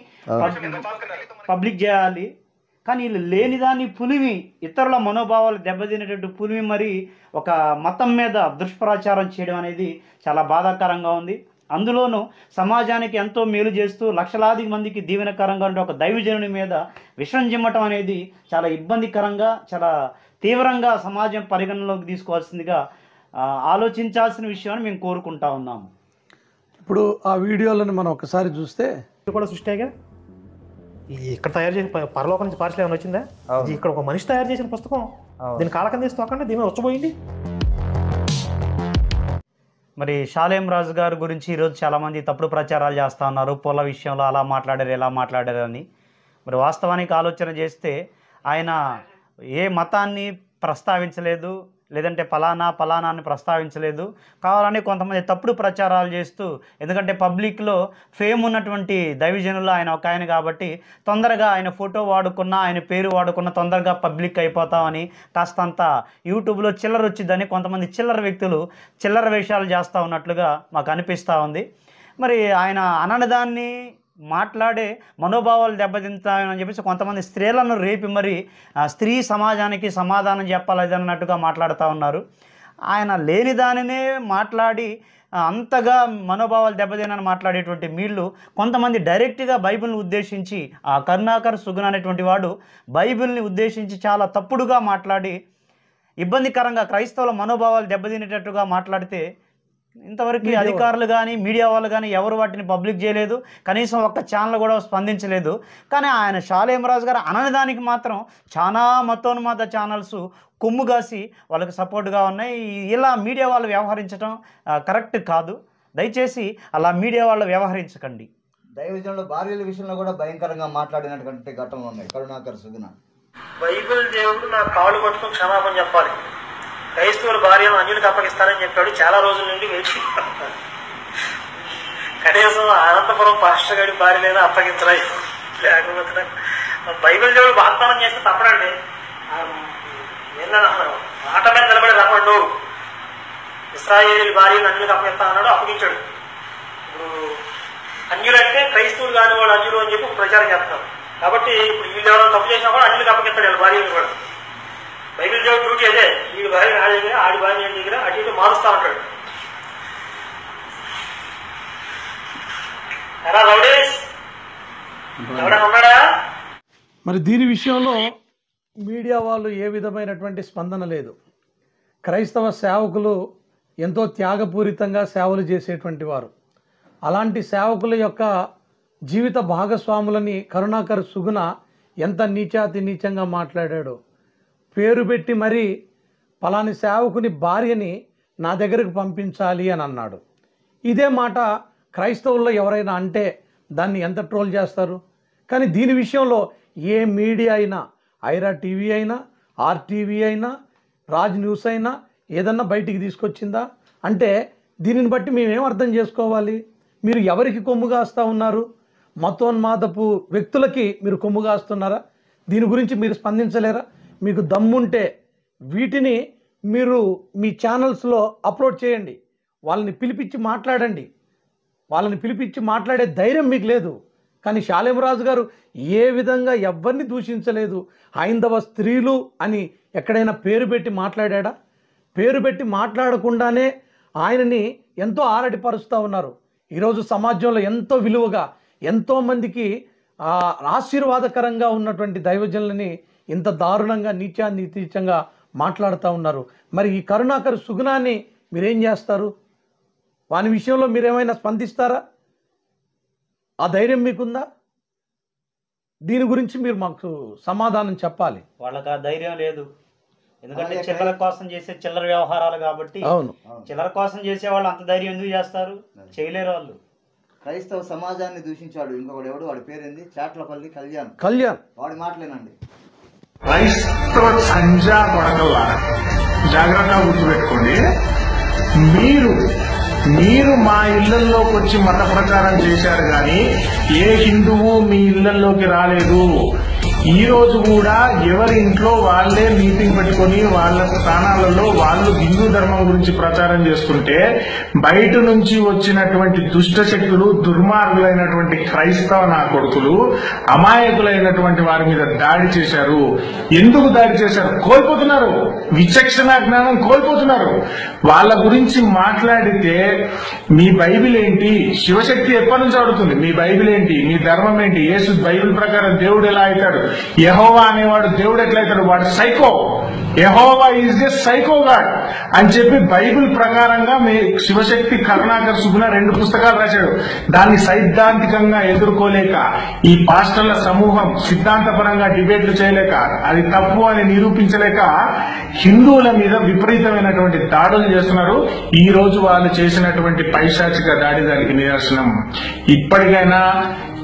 పబ్లిక్ చేయాలి, కానీ వీళ్ళు లేనిదాన్ని పులిమి, ఇతరుల మనోభావాలు దెబ్బతినేటట్టు పులిమి మరి ఒక మతం మీద దుష్ప్రచారం చేయడం అనేది చాలా బాధాకరంగా ఉంది. అందులోనూ సమాజానికి ఎంతో మేలు చేస్తూ లక్షలాది మందికి దీవెనకరంగా ఉండే ఒక దైవజనుని మీద విషం జిమ్మటం అనేది చాలా ఇబ్బందికరంగా, చాలా తీవ్రంగా సమాజం పరిగణలోకి తీసుకోవాల్సిందిగా ఆలోచించాల్సిన విషయాన్ని మేము కోరుకుంటా ఉన్నాము. ఇప్పుడు ఆ వీడియోలను మనం ఒకసారి చూస్తే కూడా సృష్టిగా ఇక్కడ తయారు చేసిన పరలోకం నుంచి పార్సల్ ఏమైనా వచ్చిందా? ఇక్కడ ఒక మనిషి తయారు చేసిన పుస్తకం. దీని కాలకం తీసి తోకండి, దీని వచ్చబోయింది. మరి షాలేం రాజు గారి గురించి ఈరోజు చాలామంది తప్పుడు ప్రచారాలు చేస్తూ ఉన్నారు. పొల విషయంలో అలా మాట్లాడారు, ఎలా మాట్లాడారు అని. మరి వాస్తవానికి ఆలోచన చేస్తే ఆయన ఏ మతాన్ని ప్రస్తావించలేదు, లేదంటే పలానాన్ని ప్రస్తావించలేదు. కావాలని కొంతమంది తప్పుడు ప్రచారాలు చేస్తూ, ఎందుకంటే పబ్లిక్లో ఫేమ్ ఉన్నటువంటి దైవజనులు ఆయన ఒక ఆయన కాబట్టి తొందరగా ఆయన ఫోటో వాడుకున్నా, ఆయన పేరు వాడుకున్న తొందరగా పబ్లిక్ అయిపోతామని కాస్తంత యూట్యూబ్లో చిల్లర వచ్చిందని కొంతమంది చిల్లర వ్యక్తులు చిల్లర వేషాలు చేస్తూ ఉన్నట్లుగా మాకు అనిపిస్తూ ఉంది. మరి ఆయన అననదాన్ని మాట్లాడే మనోభావాలు దెబ్బతింటాయని చెప్పేసి కొంతమంది స్త్రీలను రేపి మరి స్త్రీ సమాజానికి సమాధానం చెప్పాలన్నట్టుగా మాట్లాడుతూ ఉన్నారు. ఆయన లేని దానినే మాట్లాడి అంతగా మనోభావాలు దెబ్బతినని మాట్లాడేటువంటి వీళ్ళు కొంతమంది డైరెక్ట్గా బైబిల్ని ఉద్దేశించి, ఆ కరుణాకర్ సుగుణ అనేటువంటి వాడు బైబిల్ని ఉద్దేశించి చాలా తప్పుడుగా మాట్లాడి ఇబ్బందికరంగా క్రైస్తవుల మనోభావాలు దెబ్బతినేటట్టుగా మాట్లాడితే ఇంతవరకు అధికారులు కానీ మీడియా వాళ్ళు కానీ ఎవరు వాటిని పబ్లిక్ చేయలేదు, కనీసం ఒక్క ఛానల్ కూడా స్పందించలేదు. కానీ ఆయన షాలేం రాజు గారు అనదానికి మాత్రం చాలా మతోన్మాద ఛానల్స్ కొమ్ము కాసి వాళ్ళకి సపోర్ట్గా ఉన్నాయి. ఇలా మీడియా వాళ్ళు వ్యవహరించడం కరెక్ట్ కాదు. దయచేసి అలా మీడియా వాళ్ళు వ్యవహరించకండి. దైవజనుల భార్యల విషయంలో కూడా భయంకరంగా మాట్లాడినటువంటి ఘటనలు ఉన్నాయి. కరుణాకర్ సుగుణ బైబిల్ దేవుడు నా కాళ్ళు పట్టుకుని క్షమాపణ చెప్పాలి, క్రైస్తవుల భార్యను అన్యులకు అప్పగిస్తానని చెప్పాడు. చాలా రోజుల నుండి వెయిట్ కనీసం అనంతపురం పాస్టర్ గారి భార్యలైనా అప్పగించరాయి, లేకపోతే బైబిల్ దేవుడు వాగ్దానం చేస్తే తప్పడండి. ఏంటన్నా మాట మీద నిలబడి రమ్మడు, ఇశ్రాయేలు భార్యను అన్యులకు అప్పగిస్తా అన్నాడు, అప్పగించాడు. ఇప్పుడు అన్యులంటే క్రైస్తవులు కాని వాళ్ళు అన్యులు అని చెప్పి ప్రచారం చేస్తున్నారు. కాబట్టి ఇప్పుడు వీళ్ళు ఎవరైనా తప్పు చేసినా కూడా అన్యులకు అప్పగిస్తాడు వాళ్ళ భార్యను కూడా. బైబిల్ దేవుడు డ్యూటీ అదే, వీడి భార్య నా దగ్గర ఆడి భార్య దగ్గర అటు ఇటు మారుస్తా ఉంటాడు. ఎలా రౌడీస్ ఎవడైనా ఉన్నాడా? మరి దీని విషయంలో మీడియా వాళ్ళు ఏ విధమైనటువంటి స్పందన లేదు. క్రైస్తవ సేవకులు ఎంతో త్యాగపూరితంగా సేవలు చేసేటువంటి వారు. అలాంటి సేవకుల యొక్క జీవిత భాగస్వాములని కరుణాకర్ సుగుణ ఎంత నీచాతి నీచంగా మాట్లాడాడో. పేరు పెట్టి మరీ పలాని సేవకుని భార్యని నా దగ్గరకు పంపించాలి అని అన్నాడు. ఇదే మాట క్రైస్తవుల్లో ఎవరైనా అంటే దాన్ని ఎంత ట్రోల్ చేస్తారు. కానీ దీని విషయంలో ఏ మీడియా అయినా, ఐరా టీవీ అయినా, ఆర్టీవీ అయినా, రాజ్ న్యూస్ అయినా ఏదన్నా బయటికి తీసుకొచ్చిందా? అంటే దీనిని బట్టి మేమేం అర్థం చేసుకోవాలి? మీరు ఎవరికి కొమ్ము కాస్తా ఉన్నారు? మతోన్మాదపు వ్యక్తులకి మీరు కొమ్ము కాస్తున్నారా? దీని గురించి మీరు స్పందించలేరా? మీకు దమ్ముంటే వీటిని మీరు మీ ఛానల్స్లో అప్లోడ్ చేయండి, వాళ్ళని పిలిపించి మాట్లాడండి. వాళ్ళని పిలిపించి మాట్లాడే ధైర్యం మీకు లేదు. కానీ షాలేం రాజు గారు ఏ విధంగా ఎవరిని దూషించలేదు. హైందవ స్త్రీలు అని ఎక్కడైనా పేరు పెట్టి మాట్లాడా? పేరు పెట్టి మాట్లాడకుండానే ఆయనని ఎంతో ఆరడిపరుస్తూ ఉన్నారు. ఈరోజు సమాజంలో ఎంతో విలువగా, ఎంతోమందికి ఆశీర్వాదకరంగా ఉన్నటువంటి దైవజనులని ఇంత దారుణంగా నీచంగా మాట్లాడుతూ ఉన్నారు. మరి ఈ కరుణాకర్ సుగుణాన్ని మీరేం చేస్తారు? వాని విషయంలో మీరేమైనా స్పందిస్తారా? ఆ ధైర్యం మీకుందా? దీని గురించి మీరు మాకు సమాధానం చెప్పాలి. వాళ్ళకి ఆ ధైర్యం లేదు. ఎందుకంటే చిల్లర కోసం చేసే చిల్లర వ్యవహారాలు కాబట్టి. అవును, చిల్లర కోసం చేసే వాళ్ళు అంత ధైర్యం ఎందుకు చేస్తారు? చేయలేరు వాళ్ళు. క్రైస్తవ సమాజాన్ని దూషించాడు ఇంకొకడు, ఎవడు వాడి పేరేంది, చాట్లపల్లి కళ్యాణ్. వాడి మాటలేనండి. క్రైస్తవ సంజా కొడకల్లా జాగ్రత్తగా గుర్తుపెట్టుకోండి. మీరు మా ఇళ్లలోకి వచ్చి మత ప్రచారం చేశారు కానీ ఏ హిందువు మీ ఇళ్లలోకి రాలేదు. ఈ రోజు కూడా ఎవరి ఇంట్లో వాళ్లే మీటింగ్ పెట్టుకుని వాళ్ళ స్థానాలలో వాళ్ళు హిందూ ధర్మం గురించి ప్రచారం చేసుకుంటే బయట నుంచి వచ్చినటువంటి దుష్ట శక్తులు, దుర్మార్గులైనటువంటి క్రైస్తవ నా కొడుకులు అమాయకులైనటువంటి వారి మీద దాడి చేశారు. ఎందుకు దాడి చేశారు? కోల్పోతున్నారు, విచక్షణ జ్ఞానం కోల్పోతున్నారు. వాళ్ళ గురించి మాట్లాడితే మీ బైబిల్ ఏంటి, శివశక్తి ఎప్పటి నుంచి అడుగుతుంది, మీ బైబిల్ ఏంటి, మీ ధర్మం ఏంటి, యేసు బైబిల్ ప్రకారం దేవుడు ఎలా అవుతాడు, యెహోవా అనేవాడు దేవుడు ఎట్లయితాడు, వాడు psycho, Jehovah is a psycho God అని చెప్పి బైబిల్ ప్రకారంగా మీ శివశక్తి కరుణాకర్ సుగుణ 2 పుస్తకాలు రాశాడు. దాన్ని సైద్ధాంతికంగా ఎదుర్కోలేక ఈ పాస్టర్ల సమూహం సిద్ధాంతపరంగా డిబేట్లు చేయలేక, అది తప్పు అని నిరూపించలేక హిందువుల మీద విపరీతమైనటువంటి దాడులు చేస్తున్నారు. ఈ రోజు వాళ్ళు చేసినటువంటి పైశాచిక దాడి దానికి నిదర్శనం. ఇప్పటికైనా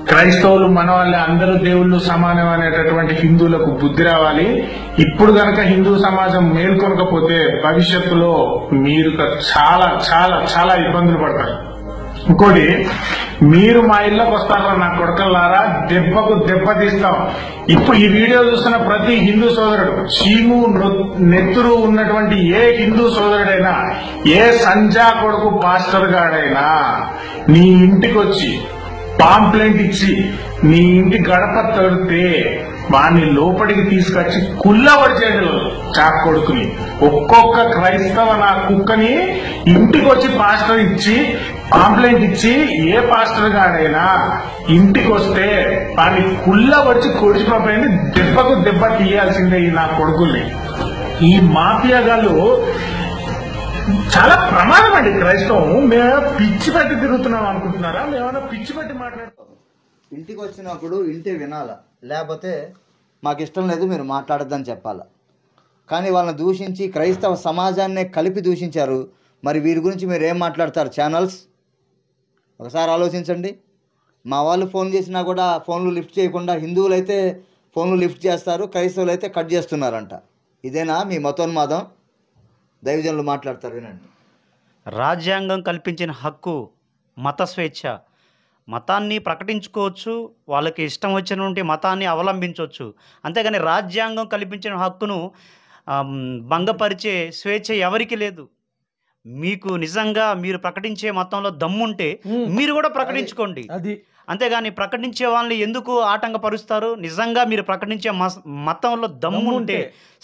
క్రైస్తవులు మన వాళ్ళే, అందరూ దేవుళ్ళు సమానం అనేటటువంటి హిందువులకు బుద్ధి రావాలి. ఇప్పుడు గనక హిందూ సమాజం మేల్కొనకపోతే భవిష్యత్తులో మీరు చాలా చాలా చాలా ఇబ్బందులు పడతారు. ఇంకోటి, మీరు మా ఇళ్ళకి వస్తారా నా కొడకల్లారా, దెబ్బకు దెబ్బ తీస్తాం. ఇప్పుడు ఈ వీడియో చూస్తున్న ప్రతి హిందూ సోదరుడు, చీము నెత్తురు ఉన్నటువంటి ఏ హిందూ సోదరుడైనా, ఏ సంజా కొడుకు పాస్టర్ గాడైనా నీ ఇంటికి వచ్చి పాంప్లెంట్ ఇచ్చి నీ ఇంటి గడప తడితే వాడిని లోపలికి తీసుకొచ్చి కుల్లబడిచేయడు చాక్ కొడుకుని. ఒక్కొక్క క్రైస్తవ నా కుక్కని ఇంటికి వచ్చి పాస్టర్ ఇచ్చి పాంప్లెంట్ ఇచ్చి, ఏ పాస్టర్ గాడైనా ఇంటికి వస్తే వాడిని కుల్లబడిచి కొడిచిపోయింది, దెబ్బకు దెబ్బ తీయాల్సిందే ఈ నా కొడుకుల్ని. ఈ మాఫియాగాళ్ళు చాలా ప్రమాదం అండి క్రైస్తవం. మేము పిచ్చి పట్టి తిరుగుతున్నాం అనుకుంటున్నారా? మేమన్నా పిచ్చి పట్టి మాట్లాడుతాం. ఇంటికి వచ్చినప్పుడు ఇంటి వినాలా, లేకపోతే మాకు ఇష్టం లేదు మీరు మాట్లాడొద్దని చెప్పాలా. కానీ వాళ్ళని దూషించి క్రైస్తవ సమాజాన్నే కలిపి దూషించారు. మరి వీరి గురించి మీరు ఏం మాట్లాడతారు ఛానల్స్? ఒకసారి ఆలోచించండి. మా వాళ్ళు ఫోన్ చేసినా కూడా ఫోన్లు లిఫ్ట్ చేయకుండా హిందువులు అయితే ఫోన్లు లిఫ్ట్ చేస్తారు, క్రైస్తవులు అయితే కట్ చేస్తున్నారంట. ఇదేనా మీ మతోన్మాదం? దైవజనులు మాట్లాడతారు, వినండి. రాజ్యాంగం కల్పించిన హక్కు మత స్వేచ్ఛ. మతాన్ని ప్రకటించుకోవచ్చు, వాళ్ళకి ఇష్టం వచ్చినటువంటి మతాన్ని అవలంబించవచ్చు. అంతేగాని రాజ్యాంగం కల్పించిన హక్కును భంగపరిచే స్వేచ్ఛ ఎవరికి లేదు. మీకు నిజంగా మీరు ప్రకటించే మతంలో దమ్ముంటే మీరు కూడా ప్రకటించుకోండి. అంతేగాని ప్రకటించే వాళ్ళని ఎందుకు ఆటంకపరుస్తారు? నిజంగా మీరు ప్రకటించే మతంలో దమ్ముంటే,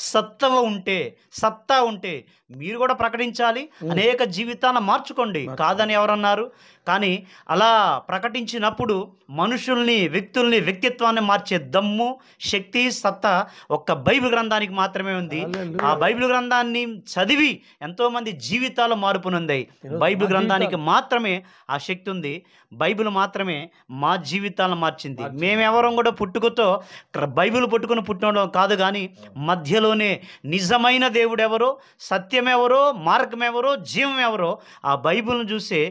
సత్తా ఉంటే మీరు కూడా ప్రకటించాలి. అనేక జీవితాలను మార్చుకోండి, కాదని ఎవరన్నారు? కానీ అలా ప్రకటించినప్పుడు మనుషుల్ని, వ్యక్తిత్వాన్ని మార్చే దమ్ము, శక్తి, సత్తా ఒక్క బైబిల్ గ్రంథానికి మాత్రమే ఉంది. ఆ బైబిల్ గ్రంథాన్ని చదివి ఎంతోమంది జీవితాలు మార్పునుందాయి. బైబిల్ గ్రంథానికి మాత్రమే ఆ శక్తి ఉంది. బైబిల్ మాత్రమే మా జీవితాలను మార్చింది. మేమెవరం కూడా పుట్టుకతో బైబిల్ పట్టుకుని పుట్టినడం కాదు, కానీ మధ్యలోనే నిజమైన దేవుడు ఎవరో, సత్యం ఎవరో, మార్గం ఎవరో, జీవం ఎవరో ఆ బైబిల్ను చూసే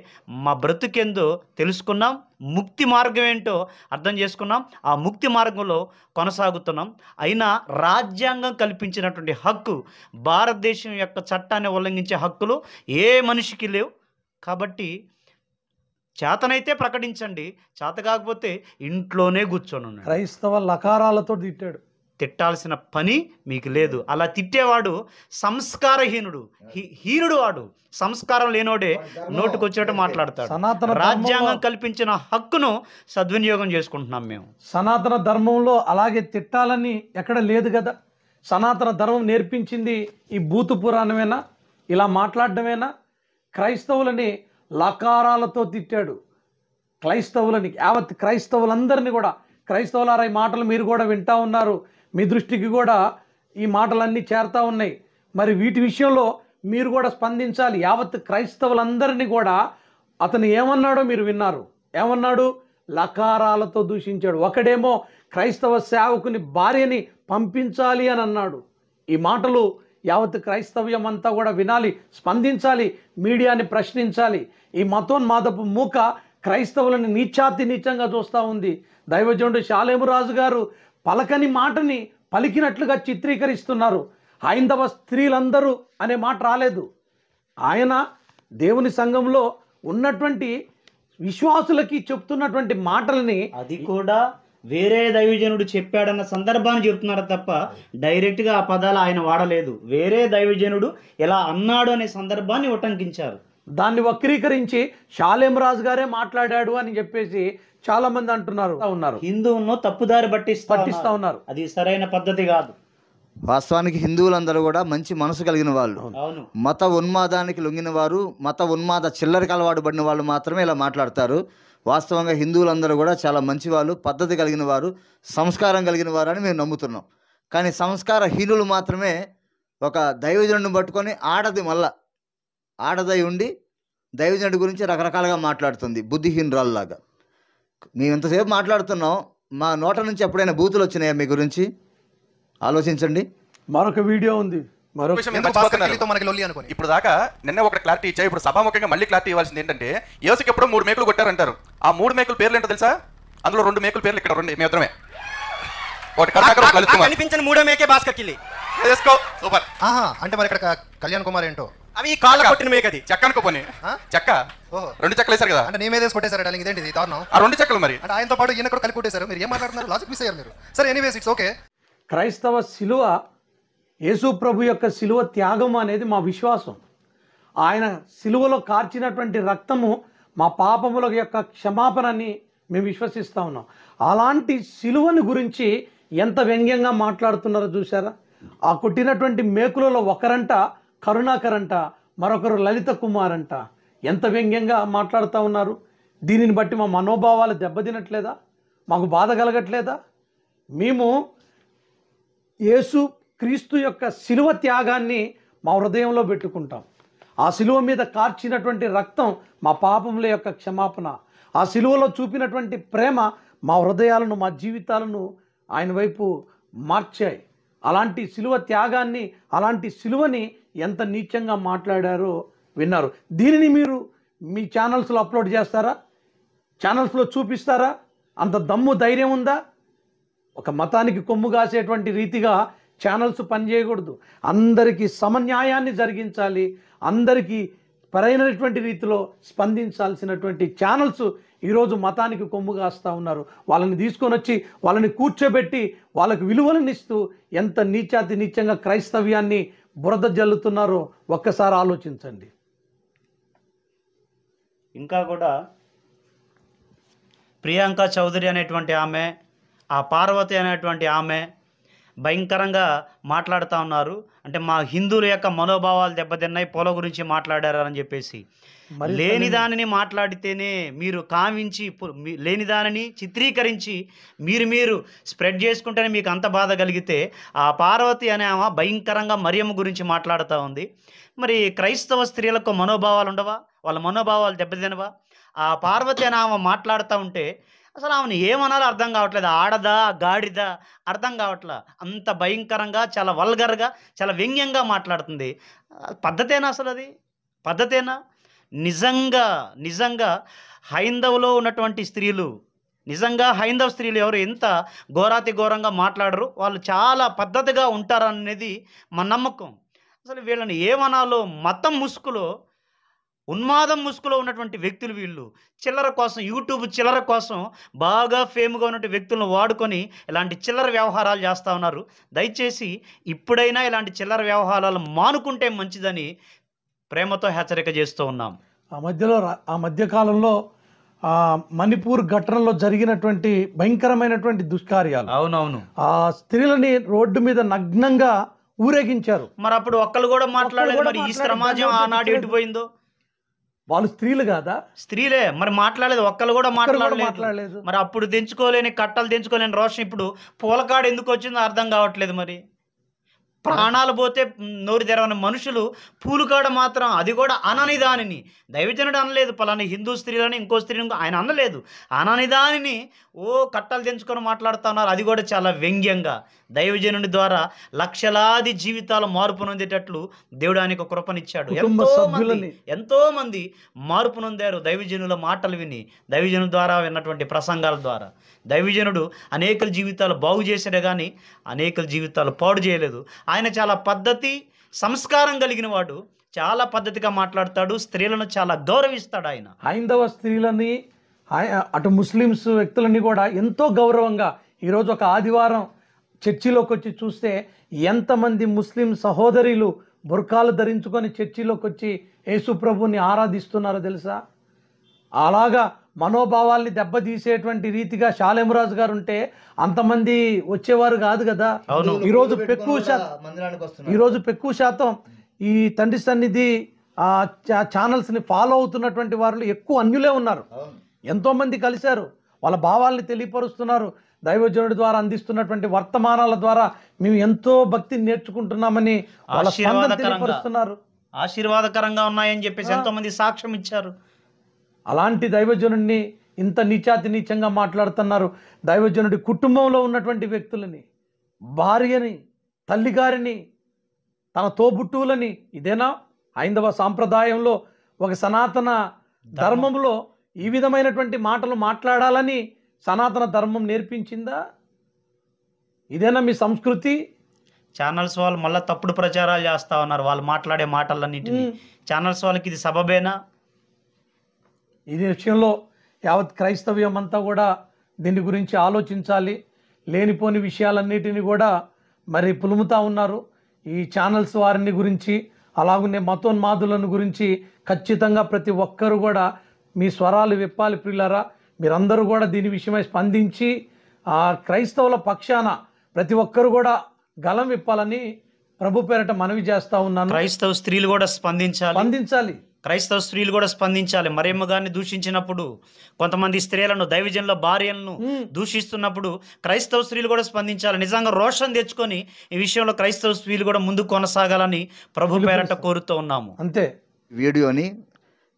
మా బ్రతుకెందో తెలుసుకున్నాం. ముక్తి మార్గం ఏంటో అర్థం చేసుకున్నాం. ఆ ముక్తి మార్గంలో కొనసాగుతున్నాం. అయినా రాజ్యాంగం కల్పించినటువంటి హక్కు, భారతదేశం యొక్క చట్టాన్ని ఉల్లంఘించే హక్కులు ఏ మనిషికి లేవు. కాబట్టి చేతనైతే ప్రకటించండి, చేత కాకపోతే ఇంట్లోనే కూర్చొని ఉన్నాడు. క్రైస్తవ లకారాలతో తిట్టాడు. తిట్టాల్సిన పని మీకు లేదు. అలా తిట్టేవాడు సంస్కారహీనుడు, హీనుడు. వాడు సంస్కారం లేనోడే నోటుకొచ్చేట మాట్లాడతాడు. రాజ్యాంగం కల్పించిన హక్కును సద్వినియోగం చేసుకుంటున్నాం మేము. సనాతన ధర్మంలో అలాగే తిట్టాలని ఎక్కడ లేదు కదా. సనాతన ధర్మం నేర్పించింది ఈ భూతు పురాణమేనా? ఇలా మాట్లాడటమేనా? క్రైస్తవులని లకారాలతో తిట్టాడు. క్రైస్తవులని, యావత్ క్రైస్తవులందరినీ కూడా, క్రైస్తవులారా ఈ మాటలు మీరు కూడా వింటా ఉన్నారు, మీ దృష్టికి కూడా ఈ మాటలన్నీ చేరుతా ఉన్నాయి. మరి వీటి విషయంలో మీరు కూడా స్పందించాలి. యావత్ క్రైస్తవులందరినీ కూడా అతను ఏమన్నాడో మీరు విన్నారు. ఏమన్నాడు? లకారాలతో దూషించాడు. ఒకడేమో క్రైస్తవ సేవకుని భార్యని పంపించాలి అని అన్నాడు. ఈ మాటలు యావత్ క్రైస్తవ్యం అంతా కూడా వినాలి, స్పందించాలి, మీడియాని ప్రశ్నించాలి. ఈ మతోన్మాదపు మూక క్రైస్తవులను నీచంగా చూస్తూ ఉంది. దైవజనుడు షాలేము రాజు గారు పలకని మాటని పలికినట్లుగా చిత్రీకరిస్తున్నారు. హైందవ స్త్రీలందరూ అనే మాట రాలేదు. ఆయన దేవుని సంఘంలో ఉన్నటువంటి విశ్వాసులకి చెప్తున్నటువంటి మాటలని, అది కూడా వేరే దైవజనుడు చెప్పాడన్న సందర్భాన్ని చెప్తున్నారు తప్ప డైరెక్ట్గా ఆ పదాలు ఆయన వాడలేదు. వేరే దైవజనుడు ఎలా అన్నాడు అనే సందర్భాన్ని ఉటంకించారు. దాన్ని వక్రీకరించి షాలేం రాజు గారే మాట్లాడాడు అని చెప్పేసి చాలా మంది అంటున్నారు. హిందువులను తప్పుదారి పట్టిస్తా ఉన్నారు. అది సరైన పద్ధతి కాదు. వాస్తవానికి హిందువులందరూ కూడా మంచి మనసు కలిగిన వాళ్ళు, మత ఉన్మాదానికి లొంగిన వారు, మత ఉన్మాద చిల్లరికి అలవాటు పడిన వాళ్ళు మాత్రమే ఇలా మాట్లాడతారు. వాస్తవంగా హిందువులందరూ కూడా చాలా మంచి వాళ్ళు, పద్ధతి కలిగిన వారు, సంస్కారం కలిగిన వారు అని మేము నమ్ముతున్నాం. కానీ సంస్కారహీనులు మాత్రమే ఒక దైవజనుడిని పట్టుకొని ఆడదై ఉండి దైవజనుడి గురించి రకరకాలుగా మాట్లాడుతుంది, బుద్ధిహీనురాల్లాగా. మేము ఇంతసేపు మాట్లాడుతున్నాం, మా నోట నుంచి ఎప్పుడైనా బూతులు వచ్చినాయా మీ గురించి? ఆలోచించండి. మరొక వీడియో ఉంది, మనకి లొల్లి అనుకోని ఇప్పుడు దాకా నిన్న ఒక క్లారిటీ ఇచ్చా. ఇప్పుడు సభాముఖంగా మళ్ళీ క్లారిటీ ఇవ్వాల్సింది ఏంటంటే, యేసుకి ఎప్పుడో 3 మేకులు కొట్టారంటారు. ఆ 3 మేకుల పేర్లు ఏంటో తెలుసా? అందులో 2 మేకుల పేర్లు ఇక్కడ 2 మేత్రమే. ఒకటి కనిపించిన 3వ మేకే భాస్కర్ కిల్లి చేసుకో. సూపర్. అంటే మరి ఇక్కడ కళ్యాణ్ కుమార్ ఏంటో అవి కాళ్ళ కొట్టిన మేక, అది చెక్క అనుకోపోని చెక్క 2 చెక్కలు వేశారు కదా. అంటే నీ మీద కొట్టేశారు డార్లింగ్, ఇదేంటి దారుణం? ఆ 2 చెక్కలు మరి అంటే ఆయనతో పాటు ఈయన కూడా కలిపి కొట్టేశారు. మీరు ఏం మాట్లాడుతున్నారు? లాజిక్ మిస్ అయ్యారు మీరు. సరే, ఎనీవేస్ ఇట్స్ ఓకే. క్రైస్తవ శిలువ, యేసు ప్రభు యొక్క శిలువ త్యాగం అనేది మా విశ్వాసం. ఆయన శిలువలో కార్చినటువంటి రక్తము మా పాపముల యొక్క క్షమాపణని మేము విశ్వసిస్తూ ఉన్నాం. అలాంటి శిలువని గురించి ఎంత వ్యంగ్యంగా మాట్లాడుతున్నారో చూసారా? ఆ కొట్టినటువంటి మేకులలో ఒకరంట కరుణాకర్ అంట, మరొకరు లలిత కుమార్ అంట. ఎంత వ్యంగ్యంగా మాట్లాడుతూ ఉన్నారు. దీనిని బట్టి మా మనోభావాలు దెబ్బతినట్లేదా? మాకు బాధ కలగట్లేదా? మేము యేసు క్రీస్తు యొక్క శిలువ త్యాగాన్ని మా హృదయంలో పెట్టుకుంటాం. ఆ శిలువ మీద కార్చినటువంటి రక్తం మా పాపముల యొక్క క్షమాపణ. ఆ శిలువలో చూపినటువంటి ప్రేమ మా హృదయాలను, మా జీవితాలను ఆయన వైపు మార్చాయి. అలాంటి శిలువ త్యాగాన్ని, అలాంటి శిలువని ఎంత నీచంగా మాట్లాడారో విన్నారు. దీనిని మీరు మీ ఛానల్స్లో అప్లోడ్ చేస్తారా? ఛానల్స్లో చూపిస్తారా? అంత దమ్ము ధైర్యం ఉందా? ఒక మతానికి కొమ్ము కాసేటువంటి రీతిగా ఛానల్స్ పనిచేయకూడదు. అందరికీ సమన్యాయాన్ని జరిగించాలి. అందరికీ పరైనటువంటి రీతిలో స్పందించాల్సినటువంటి ఛానల్స్ ఈరోజు మతానికి కొమ్ము కాస్తూ ఉన్నారు. వాళ్ళని తీసుకొని వచ్చి వాళ్ళని కూర్చోబెట్టి వాళ్ళకు విలువలను ఇస్తూ ఎంత నీచాతి నీచంగా క్రైస్తవ్యాన్ని బురద జల్లుతున్నారో ఒక్కసారి ఆలోచించండి. ఇంకా కూడా ప్రియాంక చౌదరి అనేటువంటి ఆమె, ఆ పార్వతి అనేటువంటి ఆమె భయంకరంగా మాట్లాడుతూ ఉన్నారు. అంటే మా హిందువుల యొక్క మనోభావాలు దెబ్బతిన్నాయి, పొల గురించి మాట్లాడారని చెప్పేసి. లేని దానిని మాట్లాడితేనే మీరు కావించి, లేని దానిని చిత్రీకరించి మీరు స్ప్రెడ్ చేసుకుంటేనే మీకు అంత బాధ కలిగితే, ఆ పార్వతి అనే ఆమె భయంకరంగా మరియమ్మ గురించి మాట్లాడుతూ ఉంది. మరి క్రైస్తవ స్త్రీలకు మనోభావాలు ఉండవా? వాళ్ళ మనోభావాలు దెబ్బతినవా? ఆ పార్వతి అనే ఆమె మాట్లాడుతూ ఉంటే అసలు ఆమెను ఏమనాలో అర్థం కావట్లేదు. ఆడదా, గాడిదా అర్థం కావట్లా. అంత భయంకరంగా, చాలా వల్గర్గా, చాలా వ్యంగ్యంగా మాట్లాడుతుంది. పద్ధతేనా? అసలు అది పద్ధతేనా? నిజంగా హైందవులో ఉన్నటువంటి స్త్రీలు, నిజంగా హైందవ స్త్రీలు ఎవరు ఎంత ఘోరాతి ఘోరంగా మాట్లాడరు, వాళ్ళు చాలా పద్ధతిగా ఉంటారనేది మా నమ్మకం. అసలు వీళ్ళని ఏమనాలో, మతం ముసుగులో, ఉన్మాదం ముసుగులో ఉన్నటువంటి వ్యక్తులు వీళ్ళు. చిల్లర కోసం, యూట్యూబ్ చిల్లర కోసం బాగా ఫేమ్గా ఉన్నటువంటి వ్యక్తులను వాడుకొని ఇలాంటి చిల్లర వ్యవహారాలు చేస్తూ ఉన్నారు. దయచేసి ఇప్పుడైనా ఇలాంటి చిల్లర వ్యవహారాలు మానుకుంటే మంచిదని ప్రేమతో హెచ్చరిక చేస్తూ ఉన్నాం. ఆ మధ్యకాలంలో మణిపూర్ ఘటనలో జరిగినటువంటి భయంకరమైనటువంటి దుష్కార్యాలు, అవునవును, ఆ స్త్రీలని రోడ్డు మీద నగ్నంగా ఊరేగించారు. మరి అప్పుడు ఒక్కళ్ళు కూడా మాట్లాడలేదు. మరి ఈ సమాజం ఆనాడు ఎటుపోయిందో? వాళ్ళు స్త్రీలు కాదా? స్త్రీలే, మరి మాట్లాడలేదు, ఒక్కళ్ళు కూడా మాట్లాడలేదు. మరి అప్పుడు తెంచుకోలేని కట్టలు తెంచుకోలేని రోషం ఇప్పుడు పూలకాడు ఎందుకు వచ్చిందో అర్థం కావట్లేదు. మరి ప్రాణాలు పోతే నోరు తెరవని మనుషులు పూలుకాడ మాత్రం, అది కూడా అనని దానిని, దైవజనుడు అనలేదు పలాని హిందూ స్త్రీలని, ఇంకో స్త్రీని ఆయన అనలేదు, అనని దానిని కట్టలు తెంచుకొని మాట్లాడుతున్నారు. అది కూడా చాలా వ్యంగ్యంగా. దైవజనుడి ద్వారా లక్షలాది జీవితాలు మార్పు నొందేటట్లు దేవుడు ఆయనకు కృపనిచ్చాడు. ఎంతో మంది మార్పు నొందారు దైవజనుల మాటలు విని, దైవజనుల ద్వారా విన్నటువంటి ప్రసంగాల ద్వారా. దైవజనుడు అనేక జీవితాలు బాగు చేశాడే కానీ అనేక జీవితాలు పాడు చేయలేదు. ఆయన చాలా పద్ధతి, సంస్కారం కలిగిన వాడు, చాలా పద్ధతిగా మాట్లాడతాడు, స్త్రీలను చాలా గౌరవిస్తాడు. ఆయన హైందవ స్త్రీలని, అటు ముస్లిమ్స్ వ్యక్తులని కూడా ఎంతో గౌరవంగా, ఈరోజు ఒక ఆదివారం చర్చిలోకి వచ్చి చూస్తే ఎంతమంది ముస్లిం సహోదరులు బుర్కాలు ధరించుకొని చర్చిలోకి వచ్చి యేసు ప్రభుని ఆరాధిస్తున్నారో తెలుసా? అలాగా మనోభావాల్ని దెబ్బతీసేటువంటి రీతిగా శాలేమరాజు గారు ఉంటే అంతమంది వచ్చేవారు కాదు కదా. ఈరోజు ఎక్కువ శాతం ఈ తండ్రి సన్నిధి ఛానల్స్ని ఫాలో అవుతున్నటువంటి వారు ఎక్కువ అన్యులే ఉన్నారు. ఎంతోమంది కలిశారు, వాళ్ళ భావాల్ని తెలియపరుస్తున్నారు. దైవజనుడి ద్వారా అందిస్తున్నటువంటి వర్తమానాల ద్వారా మేము ఎంతో భక్తిని నేర్చుకుంటున్నామని వాళ్ళ స్పందన తెలియపరుస్తున్నారు. ఆశీర్వాదకరంగా ఉన్నాయని చెప్పేసి ఎంతో మంది సాక్ష్యం ఇచ్చారు. అలాంటి దైవజనుడిని ఇంత నీచాతి నీచంగా మాట్లాడుతున్నారు. దైవజనుడి కుటుంబంలో ఉన్నటువంటి వ్యక్తులని, భార్యని, తల్లిగారిని, తన తోబుట్టువులని, ఇదేనా హైందవ సాంప్రదాయంలో, ఒక సనాతన ధర్మంలో ఈ విధమైనటువంటి మాటలు మాట్లాడాలని సనాతన ధర్మం నేర్పించిందా? ఇదేనా మీ సంస్కృతి? ఛానల్స్ వాళ్ళు మళ్ళీ తప్పుడు ప్రచారాలు చేస్తూ ఉన్నారు. వాళ్ళు మాట్లాడే మాటలన్నింటినీ ఛానల్స్ వాళ్ళకి ఇది సబబేనా? ఈ విషయంలో యావత్ క్రైస్తవ్యం అంతా కూడా దీని గురించి ఆలోచించాలి. లేనిపోని విషయాలన్నిటిని కూడా మరి పులుముతా ఉన్నారు. ఈ ఛానల్స్ వారిని గురించి, అలాగనే మతోన్మాదులను గురించి ఖచ్చితంగా ప్రతి ఒక్కరు కూడా మీ స్వరాలు విప్పాలి. ప్రియులారా, మీరందరూ కూడా దీని విషయమై స్పందించి ఆ క్రైస్తవుల పక్షాన ప్రతి ఒక్కరు కూడా గలం విప్పాలని ప్రభు పేరట మనవి చేస్తా ఉన్నాను. క్రైస్తవ స్త్రీలు కూడా స్పందించాలి. క్రైస్తవ స్త్రీలు కూడా స్పందించాలి. మరియమ్మ గారిని దూషించినప్పుడు, కొంతమంది స్త్రీలను, దైవజనుల భార్యలను దూషిస్తున్నప్పుడు క్రైస్తవ స్త్రీలు కూడా స్పందించాలి. నిజంగా రోషం తెచ్చుకొని ఈ విషయంలో క్రైస్తవ స్త్రీలు కూడా ముందుకు కొనసాగాలని ప్రభు పేరట కోరుతూ ఉన్నాము. అంతే. వీడియోని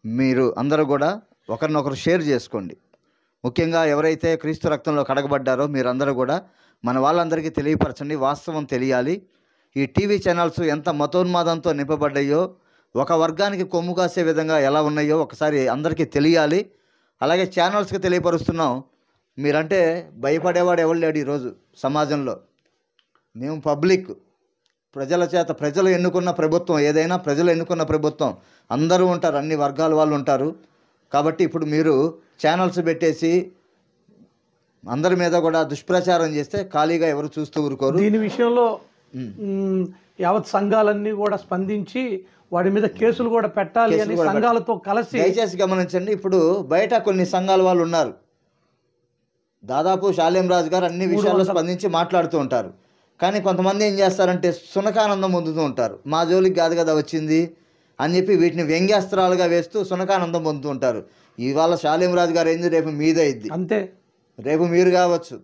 మీరు అందరూ కూడా ఒకరినొకరు షేర్ చేసుకోండి. ముఖ్యంగా ఎవరైతే క్రీస్తు రక్తంలో కడగబడ్డారో మీరందరూ కూడా మన వాళ్ళందరికీ తెలియపరచండి. వాస్తవం తెలియాలి. ఈ టీవీ ఛానల్స్ ఎంత మతోన్మాదంతో నింపబడ్డాయో, ఒక వర్గానికి కొమ్ము కాసే విధంగా ఎలా ఉన్నాయో ఒకసారి అందరికీ తెలియాలి. అలాగే ఛానల్స్కి తెలియపరుస్తున్నాం. మీరంటే భయపడేవాడు ఎవరు లేడు ఈరోజు సమాజంలో. మేము పబ్లిక్, ప్రజల చేత, ప్రజలు ఎన్నుకున్న ప్రభుత్వం, ఏదైనా ప్రజలు ఎన్నుకున్న ప్రభుత్వం, అందరూ ఉంటారు, అన్ని వర్గాల వాళ్ళు ఉంటారు. కాబట్టి ఇప్పుడు మీరు ఛానల్స్ పెట్టేసి అందరి మీద కూడా దుష్ప్రచారం చేస్తే ఖాళీగా ఎవరు చూస్తూ ఊరుకోరు. దీని విషయంలో యావత్ సంఘాలన్నీ కూడా స్పందించి వాడి మీద కేసులు కూడా పెట్టాలి అని సంఘాలతో కలిసి. దయచేసి గమనించండి. ఇప్పుడు బయట కొన్ని సంఘాల వాళ్ళు ఉన్నారు, దాదాపు షాలేం రాజు గారు అన్ని విషయాల్లో స్పందించి మాట్లాడుతూ ఉంటారు. కానీ కొంతమంది ఏం చేస్తారంటే సునకానందం పొందుతూ ఉంటారు. మా జోలికి కాదు కదా వచ్చింది అని చెప్పి వీటిని వ్యంగ్యాస్త్రాలుగా వేస్తూ సునకానందం పొందుతూ ఉంటారు. ఇవాళ షాలేం రాజు గారు ఏంది, రేపు మీదే ఇద్ది, అంతే, రేపు మీరు కావచ్చు.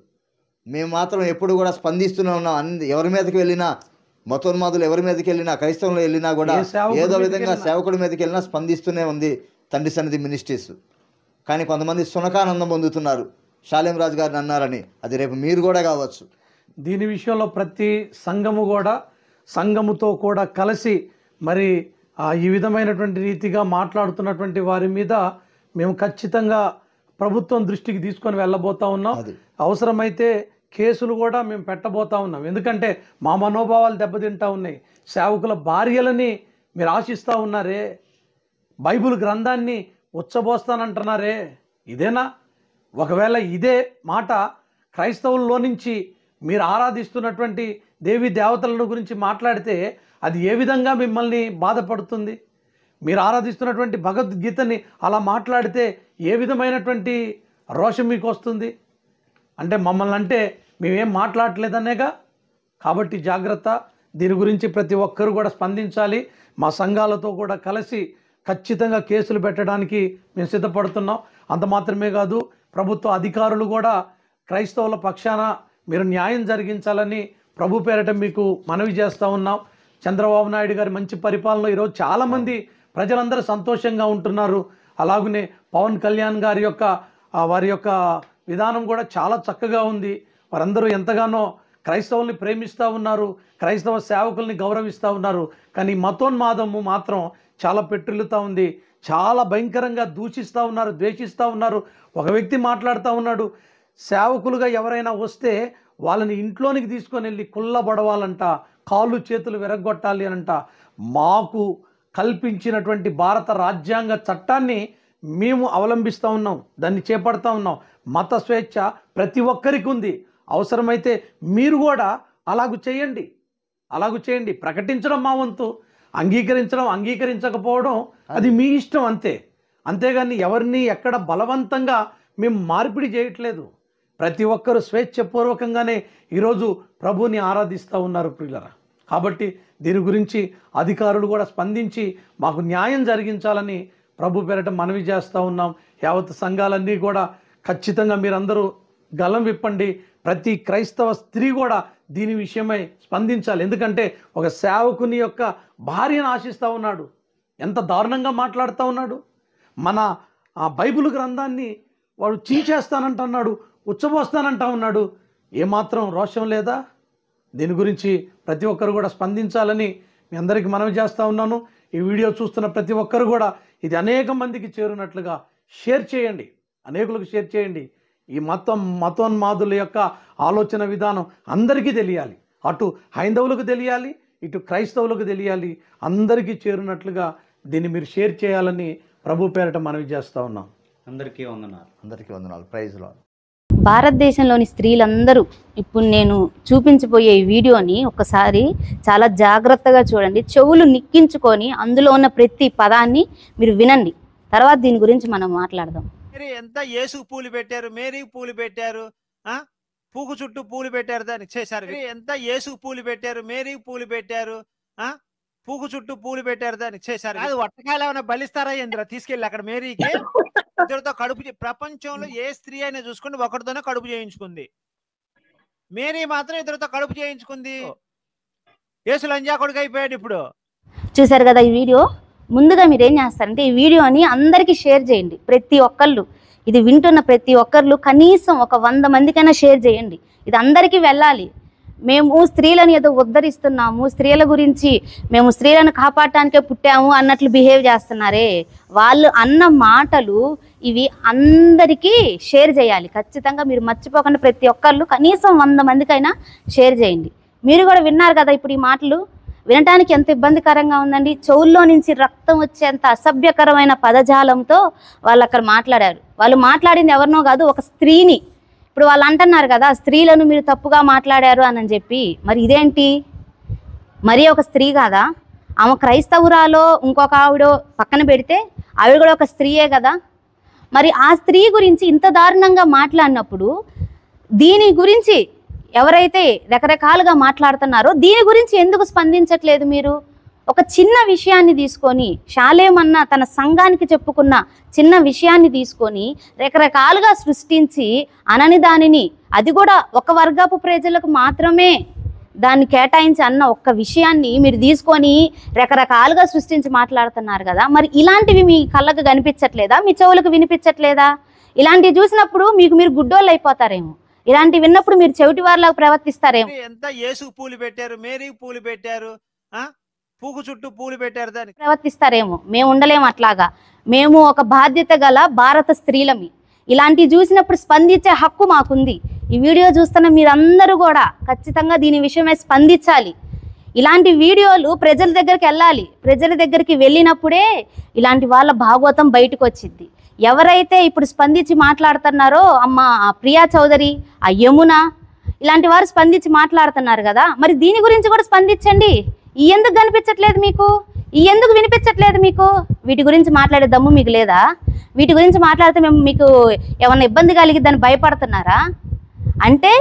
మేము మాత్రం ఎప్పుడు కూడా స్పందిస్తూనే ఉన్నాం. ఎవరి మీదకి వెళ్ళినా, మతోన్మాదులు ఎవరి మీదకి వెళ్ళినా, క్రైస్తవంలో వెళ్ళినా కూడా ఏదో విధంగా సేవకుడి మీదకి వెళ్ళినా స్పందిస్తూనే ఉంది తండ్రి సన్నిధి మినిస్ట్రీస్. కానీ కొంతమంది సునకానందం పొందుతున్నారు షాలేం రాజు గారిని అన్నారని. అది రేపు మీరు కూడా కావచ్చు. దీని విషయంలో ప్రతి సంఘము కూడా సంఘముతో కూడా కలిసి మరి ఈ విధమైనటువంటి రీతిగా మాట్లాడుతున్నటువంటి వారి మీద మేము ఖచ్చితంగా ప్రభుత్వం దృష్టికి తీసుకొని వెళ్ళబోతా ఉన్నాం. అవసరమైతే కేసులు కూడా మేము పెట్టబోతా ఉన్నాం. ఎందుకంటే మా మనోభావాలు దెబ్బతింటా ఉన్నాయి. సేవకుల భార్యలని మీరు ఆశిస్తూ ఉన్నారే, బైబిల్ గ్రంథాన్ని ఉచ్చబోస్తానంటున్నారే, ఇదేనా? ఒకవేళ ఇదే మాట క్రైస్తవుల్లో నుంచి మీరు ఆరాధిస్తున్నటువంటి దేవీ దేవతలను గురించి మాట్లాడితే అది ఏ విధంగా మిమ్మల్ని బాధపడుతుంది? మీరు ఆరాధిస్తున్నటువంటి భగవద్గీతని అలా మాట్లాడితే ఏ విధమైనటువంటి రోషం మీకు వస్తుంది? అంటే మమ్మల్ని అంటే మేమేం మాట్లాడలేదనేగా. కాబట్టి జాగ్రత్త. దీని గురించి ప్రతి ఒక్కరు కూడా స్పందించాలి. మా సంఘాలతో కూడా కలిసి ఖచ్చితంగా కేసులు పెట్టడానికి మేము సిద్ధపడుతున్నాం. అంత మాత్రమే కాదు, ప్రభుత్వ అధికారులు కూడా క్రైస్తవుల పక్షాన మీరు న్యాయం జరిగించాలని ప్రభు పేరట మీకు మనవి చేస్తూ ఉన్నాం. చంద్రబాబు నాయుడు గారి మంచి పరిపాలన ఈరోజు చాలామంది ప్రజలందరూ సంతోషంగా ఉంటున్నారు. అలాగనే పవన్ కళ్యాణ్ గారి యొక్క వారి యొక్క విధానం కూడా చాలా చక్కగా ఉంది. వారందరూ ఎంతగానో క్రైస్తవుల్ని ప్రేమిస్తూ ఉన్నారు, క్రైస్తవ సేవకుల్ని గౌరవిస్తూ ఉన్నారు. కానీ మతోన్మాదము మాత్రం చాలా పెట్రిల్లుతూ ఉంది. చాలా భయంకరంగా దూషిస్తూ ఉన్నారు, ద్వేషిస్తూ ఉన్నారు. ఒక వ్యక్తి మాట్లాడుతూ ఉన్నాడు, సేవకులుగా ఎవరైనా వస్తే వాళ్ళని ఇంట్లోనికి తీసుకొని వెళ్ళి కుళ్ళబడవాలంట, కాళ్ళు చేతులు విరగొట్టాలి అనంట. మాకు కల్పించినటువంటి భారత రాజ్యాంగ చట్టాన్ని మేము అవలంబిస్తూ ఉన్నాం, దాన్ని చేపడతా ఉన్నాం. మత స్వేచ్ఛ ప్రతి ఒక్కరికి ఉంది. అవసరమైతే మీరు కూడా అలాగూ చేయండి, ప్రకటించడం మా వంతు, అంగీకరించడం అంగీకరించకపోవడం అది మీ ఇష్టం, అంతే. అంతేగాని ఎవరిని ఎక్కడ బలవంతంగా మేము మార్పిడి చేయట్లేదు. ప్రతి ఒక్కరూ స్వేచ్ఛపూర్వకంగానే ఈరోజు ప్రభుని ఆరాధిస్తూ ఉన్నారు ప్రియులరా. కాబట్టి దీని గురించి అధికారులు కూడా స్పందించి మాకు న్యాయం జరిగించాలని ప్రభు పేరట మనవి చేస్తూ ఉన్నాం. యావత్ సంఘాలన్నీ కూడా ఖచ్చితంగా మీరందరూ గలం విప్పండి. ప్రతి క్రైస్తవ స్త్రీ కూడా దీని విషయమై స్పందించాలి. ఎందుకంటే ఒక సేవకుని యొక్క భార్యను ఆశిస్తూ ఉన్నాడు, ఎంత దారుణంగా మాట్లాడుతూ ఉన్నాడు. మన బైబిల్ గ్రంథాన్ని వాడు చించేస్తానంటున్నాడు, ఉచ్చబోస్తానంటా ఉన్నాడు. ఏమాత్రం రోషం లేదా? దీని గురించి ప్రతి ఒక్కరు కూడా స్పందించాలని మీ అందరికీ మనవి చేస్తూ ఉన్నాను. ఈ వీడియో చూస్తున్న ప్రతి ఒక్కరు కూడా ఇది అనేక మందికి చేరునట్లుగా షేర్ చేయండి, అనేకులకు షేర్ చేయండి. ఈ మతోన్మాదుల యొక్క ఆలోచన విధానం అందరికీ తెలియాలి. అటు హైందవులకు తెలియాలి, ఇటు క్రైస్తవులకు తెలియాలి. అందరికీ చేరునట్లుగా దీన్ని మీరు షేర్ చేయాలని ప్రభు పేరట మనవి చేస్తూ ఉన్నాం. అందరికీ వందనాలు. అందరికీ వందనాలు. Praise lord. భారతదేశంలోని స్త్రీలందరూ ఇప్పుడు నేను చూపించబోయే ఈ వీడియోని ఒకసారి చాలా జాగ్రత్తగా చూడండి. చెవులు నిక్కించుకొని అందులో ఉన్న ప్రతి పదాన్ని మీరు వినండి. తర్వాత దీని గురించి మనం మాట్లాడదాం. ఎంత యేసుకు పూలు పెట్టారు, మేరీకి పూలు పెట్టారు, పూకు చుట్టూ పూలు పెట్టారు, దాన్ని చేశారు. ఎంత యేసుకు పూలు పెట్టారు, మేరీకి పూలు పెట్టారు, పూకు చుట్టూ పూలు పెట్టారు దాన్ని చేశారు. అది వట్టకాయలు ఏమైనా బలిస్తారా ఏంద్రా తీసుకెళ్ళి అక్కడ మేరీకి? ఇద్దరితో కడుపు ప్రపంచంలో ఏ స్త్రీ అయినా చూసుకుని ఒకరితోనే కడుపు చేయించుకుంది. మేరీ మాత్రం ఇద్దరితో కడుపు చేయించుకుంది. యేసు లంజా కొడుకు అయిపోయాడు ఇప్పుడు. చూసారు కదా ఈ వీడియో. ముందుగా మీరు ఏం చేస్తారంటే ఈ వీడియోని అందరికీ షేర్ చేయండి. ప్రతి ఒక్కళ్ళు ఇది వింటున్న ప్రతి ఒక్కళ్ళు కనీసం ఒక 100 మందికైనా షేర్ చేయండి. ఇది అందరికీ వెళ్ళాలి. మేము స్త్రీలను ఏదో ఉద్ధరిస్తున్నాము, స్త్రీల గురించి మేము స్త్రీలను కాపాడటానికే పుట్టాము అన్నట్లు బిహేవ్ చేస్తున్నారే. వాళ్ళు అన్న మాటలు ఇవి అందరికీ షేర్ చేయాలి. ఖచ్చితంగా మీరు మర్చిపోకుండా ప్రతి ఒక్కళ్ళు కనీసం 100 మందికైనా షేర్ చేయండి. మీరు కూడా విన్నారు కదా ఇప్పుడు ఈ మాటలు. వినటానికి ఎంత ఇబ్బందికరంగా ఉందండి. చెవుల్లో నుంచి రక్తం వచ్చేంత అసభ్యకరమైన పదజాలంతో వాళ్ళు అక్కడ మాట్లాడారు. వాళ్ళు మాట్లాడింది ఎవరినో కాదు, ఒక స్త్రీని. ఇప్పుడు వాళ్ళు అంటున్నారు కదా స్త్రీలను మీరు తప్పుగా మాట్లాడారు అని చెప్పి. మరి ఇదేంటి? మరి ఒక స్త్రీ కాదా? ఆమె క్రైస్తవురాలో ఇంకొక ఆవిడో పక్కన పెడితే ఆవిడ కూడా ఒక స్త్రీయే కదా. మరి ఆ స్త్రీ గురించి ఇంత దారుణంగా మాట్లాడినప్పుడు దీని గురించి ఎవరైతే రకరకాలుగా మాట్లాడుతున్నారో దీని గురించి ఎందుకు స్పందించట్లేదు మీరు? ఒక చిన్న విషయాన్ని తీసుకొని షాలేమన్న తన సంఘానికి చెప్పుకున్న చిన్న విషయాన్ని తీసుకొని రకరకాలుగా సృష్టించి అనని దానిని, అది కూడా ఒక వర్గపు ప్రజలకు మాత్రమే దాన్ని కేటాయించి అన్న ఒక్క విషయాన్ని మీరు తీసుకొని రకరకాలుగా సృష్టించి మాట్లాడుతున్నారు కదా. మరి ఇలాంటివి మీ కళ్ళకు కనిపించట్లేదా? మీ చెవులకు వినిపించట్లేదా? ఇలాంటివి చూసినప్పుడు మీరు గుడ్డోళ్ళు అయిపోతారేమో. ఇలాంటివి విన్నప్పుడు మీరు చెవిటి వారిలాగా ప్రవర్తిస్తారేమో. ఎంత యేసు పూలు పెట్టారు, మేరీ పూలు పెట్టారు, పూకు చుట్టూ పూలు పెట్టారు దాన్ని ప్రవర్తిస్తారేమో. మేము ఉండలేము అట్లాగా. మేము ఒక బాధ్యత గల భారత స్త్రీలమి. ఇలాంటివి చూసినప్పుడు స్పందించే హక్కు మాకుంది. ఈ వీడియో చూస్తున్న మీరందరూ కూడా ఖచ్చితంగా దీని విషయమై స్పందించాలి. ఇలాంటి వీడియోలు ప్రజల దగ్గరికి వెళ్ళాలి. ప్రజల దగ్గరికి వెళ్ళినప్పుడే ఇలాంటి వాళ్ళ భాగవతం బయటకు వచ్చింది. ఎవరైతే ఇప్పుడు స్పందించి మాట్లాడుతున్నారో అమ్మ ప్రియా చౌదరి, ఆ యమున, ఇలాంటి వారు స్పందించి మాట్లాడుతున్నారు కదా. మరి దీని గురించి కూడా స్పందించండి. ఈ ఎందుకు కనిపించట్లేదు మీకు? ఈ ఎందుకు వినిపించట్లేదు మీకు? వీటి గురించి మాట్లాడే దమ్ము మీకు లేదా? వీటి గురించి మాట్లాడితే మేము మీకు ఏమన్నా ఇబ్బంది కలిగిద్దని భయపడుతున్నారా? అంటే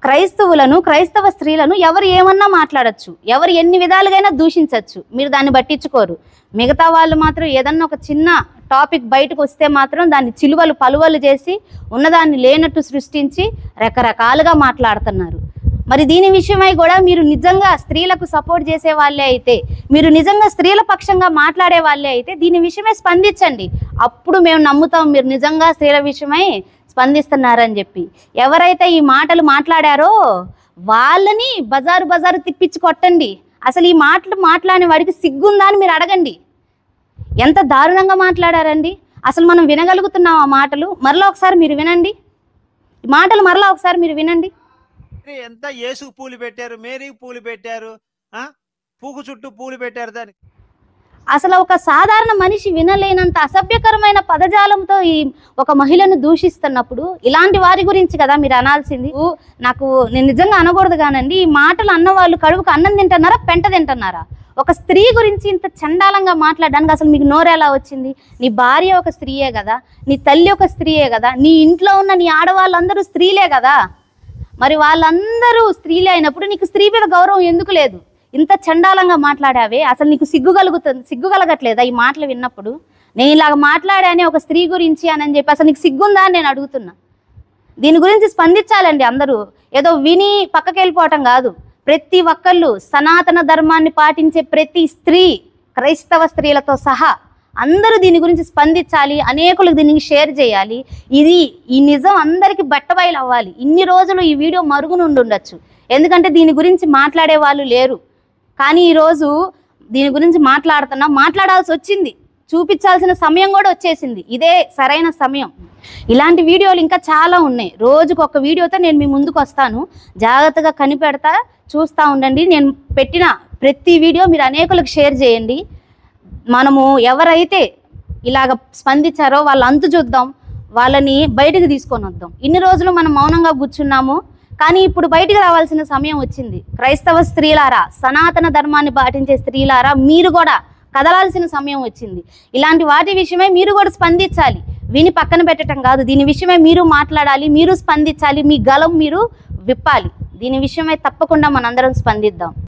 క్రైస్తవులను, క్రైస్తవ స్త్రీలను ఎవరు ఏమన్నా మాట్లాడచ్చు, ఎవరు ఎన్ని విధాలుగైనా దూషించవచ్చు. మీరు దాన్ని పట్టించుకోరు. మిగతా వాళ్ళు మాత్రం ఏదన్నా ఒక చిన్న టాపిక్ బయటకు వస్తే మాత్రం దాన్ని చిలువలు పలువలు చేసి ఉన్నదాన్ని లేనట్టు సృష్టించి రకరకాలుగా మాట్లాడుతున్నారు. మరి దీని విషయమై కూడా మీరు నిజంగా స్త్రీలకు సపోర్ట్ చేసే వాళ్ళే అయితే, మీరు నిజంగా స్త్రీల పక్షంగా మాట్లాడే వాళ్ళే అయితే దీని విషయమై స్పందించండి. అప్పుడు మేము నమ్ముతాం మీరు నిజంగా స్త్రీల విషయమై స్పందిస్తున్నారని చెప్పి. ఎవరైతే ఈ మాటలు మాట్లాడారో వాళ్ళని బజారు తిప్పించి కొట్టండి. అసలు ఈ మాటలు మాట్లాడిన వాడికి సిగ్గుందా అని మీరు అడగండి. ఎంత దారుణంగా మాట్లాడారండి. అసలు మనం వినగలుగుతున్నాం ఆ మాటలు? మరలా ఒకసారి మీరు వినండి. ఈ మాటలు మరలా ఒకసారి మీరు వినండి. ఎంత యేసు పూలు పెట్టారు, మేరీ పూలు పెట్టారు, పూకు చుట్టూ పూలు పెట్టారు దాన్ని. అసలు ఒక సాధారణ మనిషి వినలేనంత అసభ్యకరమైన పదజాలంతో ఈ ఒక మహిళను దూషిస్తున్నప్పుడు ఇలాంటి వారి గురించి కదా మీరు అనాల్సింది. నేను నిజంగా అనకూడదు కానండి. ఈ మాటలు అన్నవాళ్ళు కడుపుకు అన్నం తింటున్నారా, పెంట తింటున్నారా? ఒక స్త్రీ గురించి ఇంత చండాలంగా మాట్లాడడానికి అసలు మీకు నోరు ఎలా వచ్చింది? నీ భార్య ఒక స్త్రీయే కదా, నీ తల్లి ఒక స్త్రీయే కదా, నీ ఇంట్లో ఉన్న నీ ఆడవాళ్ళందరూ స్త్రీలే కదా. మరి వాళ్ళందరూ స్త్రీలే అయినప్పుడు నీకు స్త్రీ మీద గౌరవం ఎందుకు లేదు? ఇంత చండాలంగా మాట్లాడావే, అసలు నీకు సిగ్గు కలగట్లేదా ఈ మాటలు విన్నప్పుడు? నేను ఇలాగ మాట్లాడానే ఒక స్త్రీ గురించి అని చెప్పి అసలు నీకు సిగ్గుందా అని నేను అడుగుతున్నా. దీని గురించి స్పందించాలండి అందరూ. ఏదో విని పక్కకి వెళ్ళిపోవటం కాదు. ప్రతి ఒక్కళ్ళు సనాతన ధర్మాన్ని పాటించే ప్రతి స్త్రీ, క్రైస్తవ స్త్రీలతో సహా అందరూ దీని గురించి స్పందించాలి. అనేకులకు దీనికి షేర్ చేయాలి. ఈ నిజం అందరికీ బట్టబయలు అవ్వాలి. ఇన్ని రోజులు ఈ వీడియో మరుగునుండి ఉండొచ్చు, ఎందుకంటే దీని గురించి మాట్లాడే వాళ్ళు లేరు. కానీ ఈరోజు దీని గురించి మాట్లాడాల్సి వచ్చింది. చూపించాల్సిన సమయం కూడా వచ్చేసింది. ఇదే సరైన సమయం. ఇలాంటి వీడియోలు ఇంకా చాలా ఉన్నాయి. రోజుకు ఒక వీడియోతో నేను మీ ముందుకు వస్తాను. జాగ్రత్తగా కనిపెడతా, చూస్తూ ఉండండి. నేను పెట్టిన ప్రతి వీడియో మీరు అనేకులకు షేర్ చేయండి. మనము ఎవరైతే ఇలాగ స్పందించారో వాళ్ళ అంతు చూద్దాం, వాళ్ళని బయటకు తీసుకొని వద్దాం. ఇన్ని రోజులు మనం మౌనంగా కూర్చున్నాము, కానీ ఇప్పుడు బయటికి రావాల్సిన సమయం వచ్చింది. క్రైస్తవ స్త్రీలారా, సనాతన ధర్మాన్ని పాటించే స్త్రీలారా, మీరు కూడా కదలాల్సిన సమయం వచ్చింది. ఇలాంటి వాటి విషయమై మీరు కూడా స్పందించాలి. విని పక్కన పెట్టడం కాదు, దీని విషయమై మీరు మాట్లాడాలి, మీరు స్పందించాలి, మీ గలం మీరు విప్పాలి. దీని విషయమై తప్పకుండా మనందరం స్పందిద్దాం.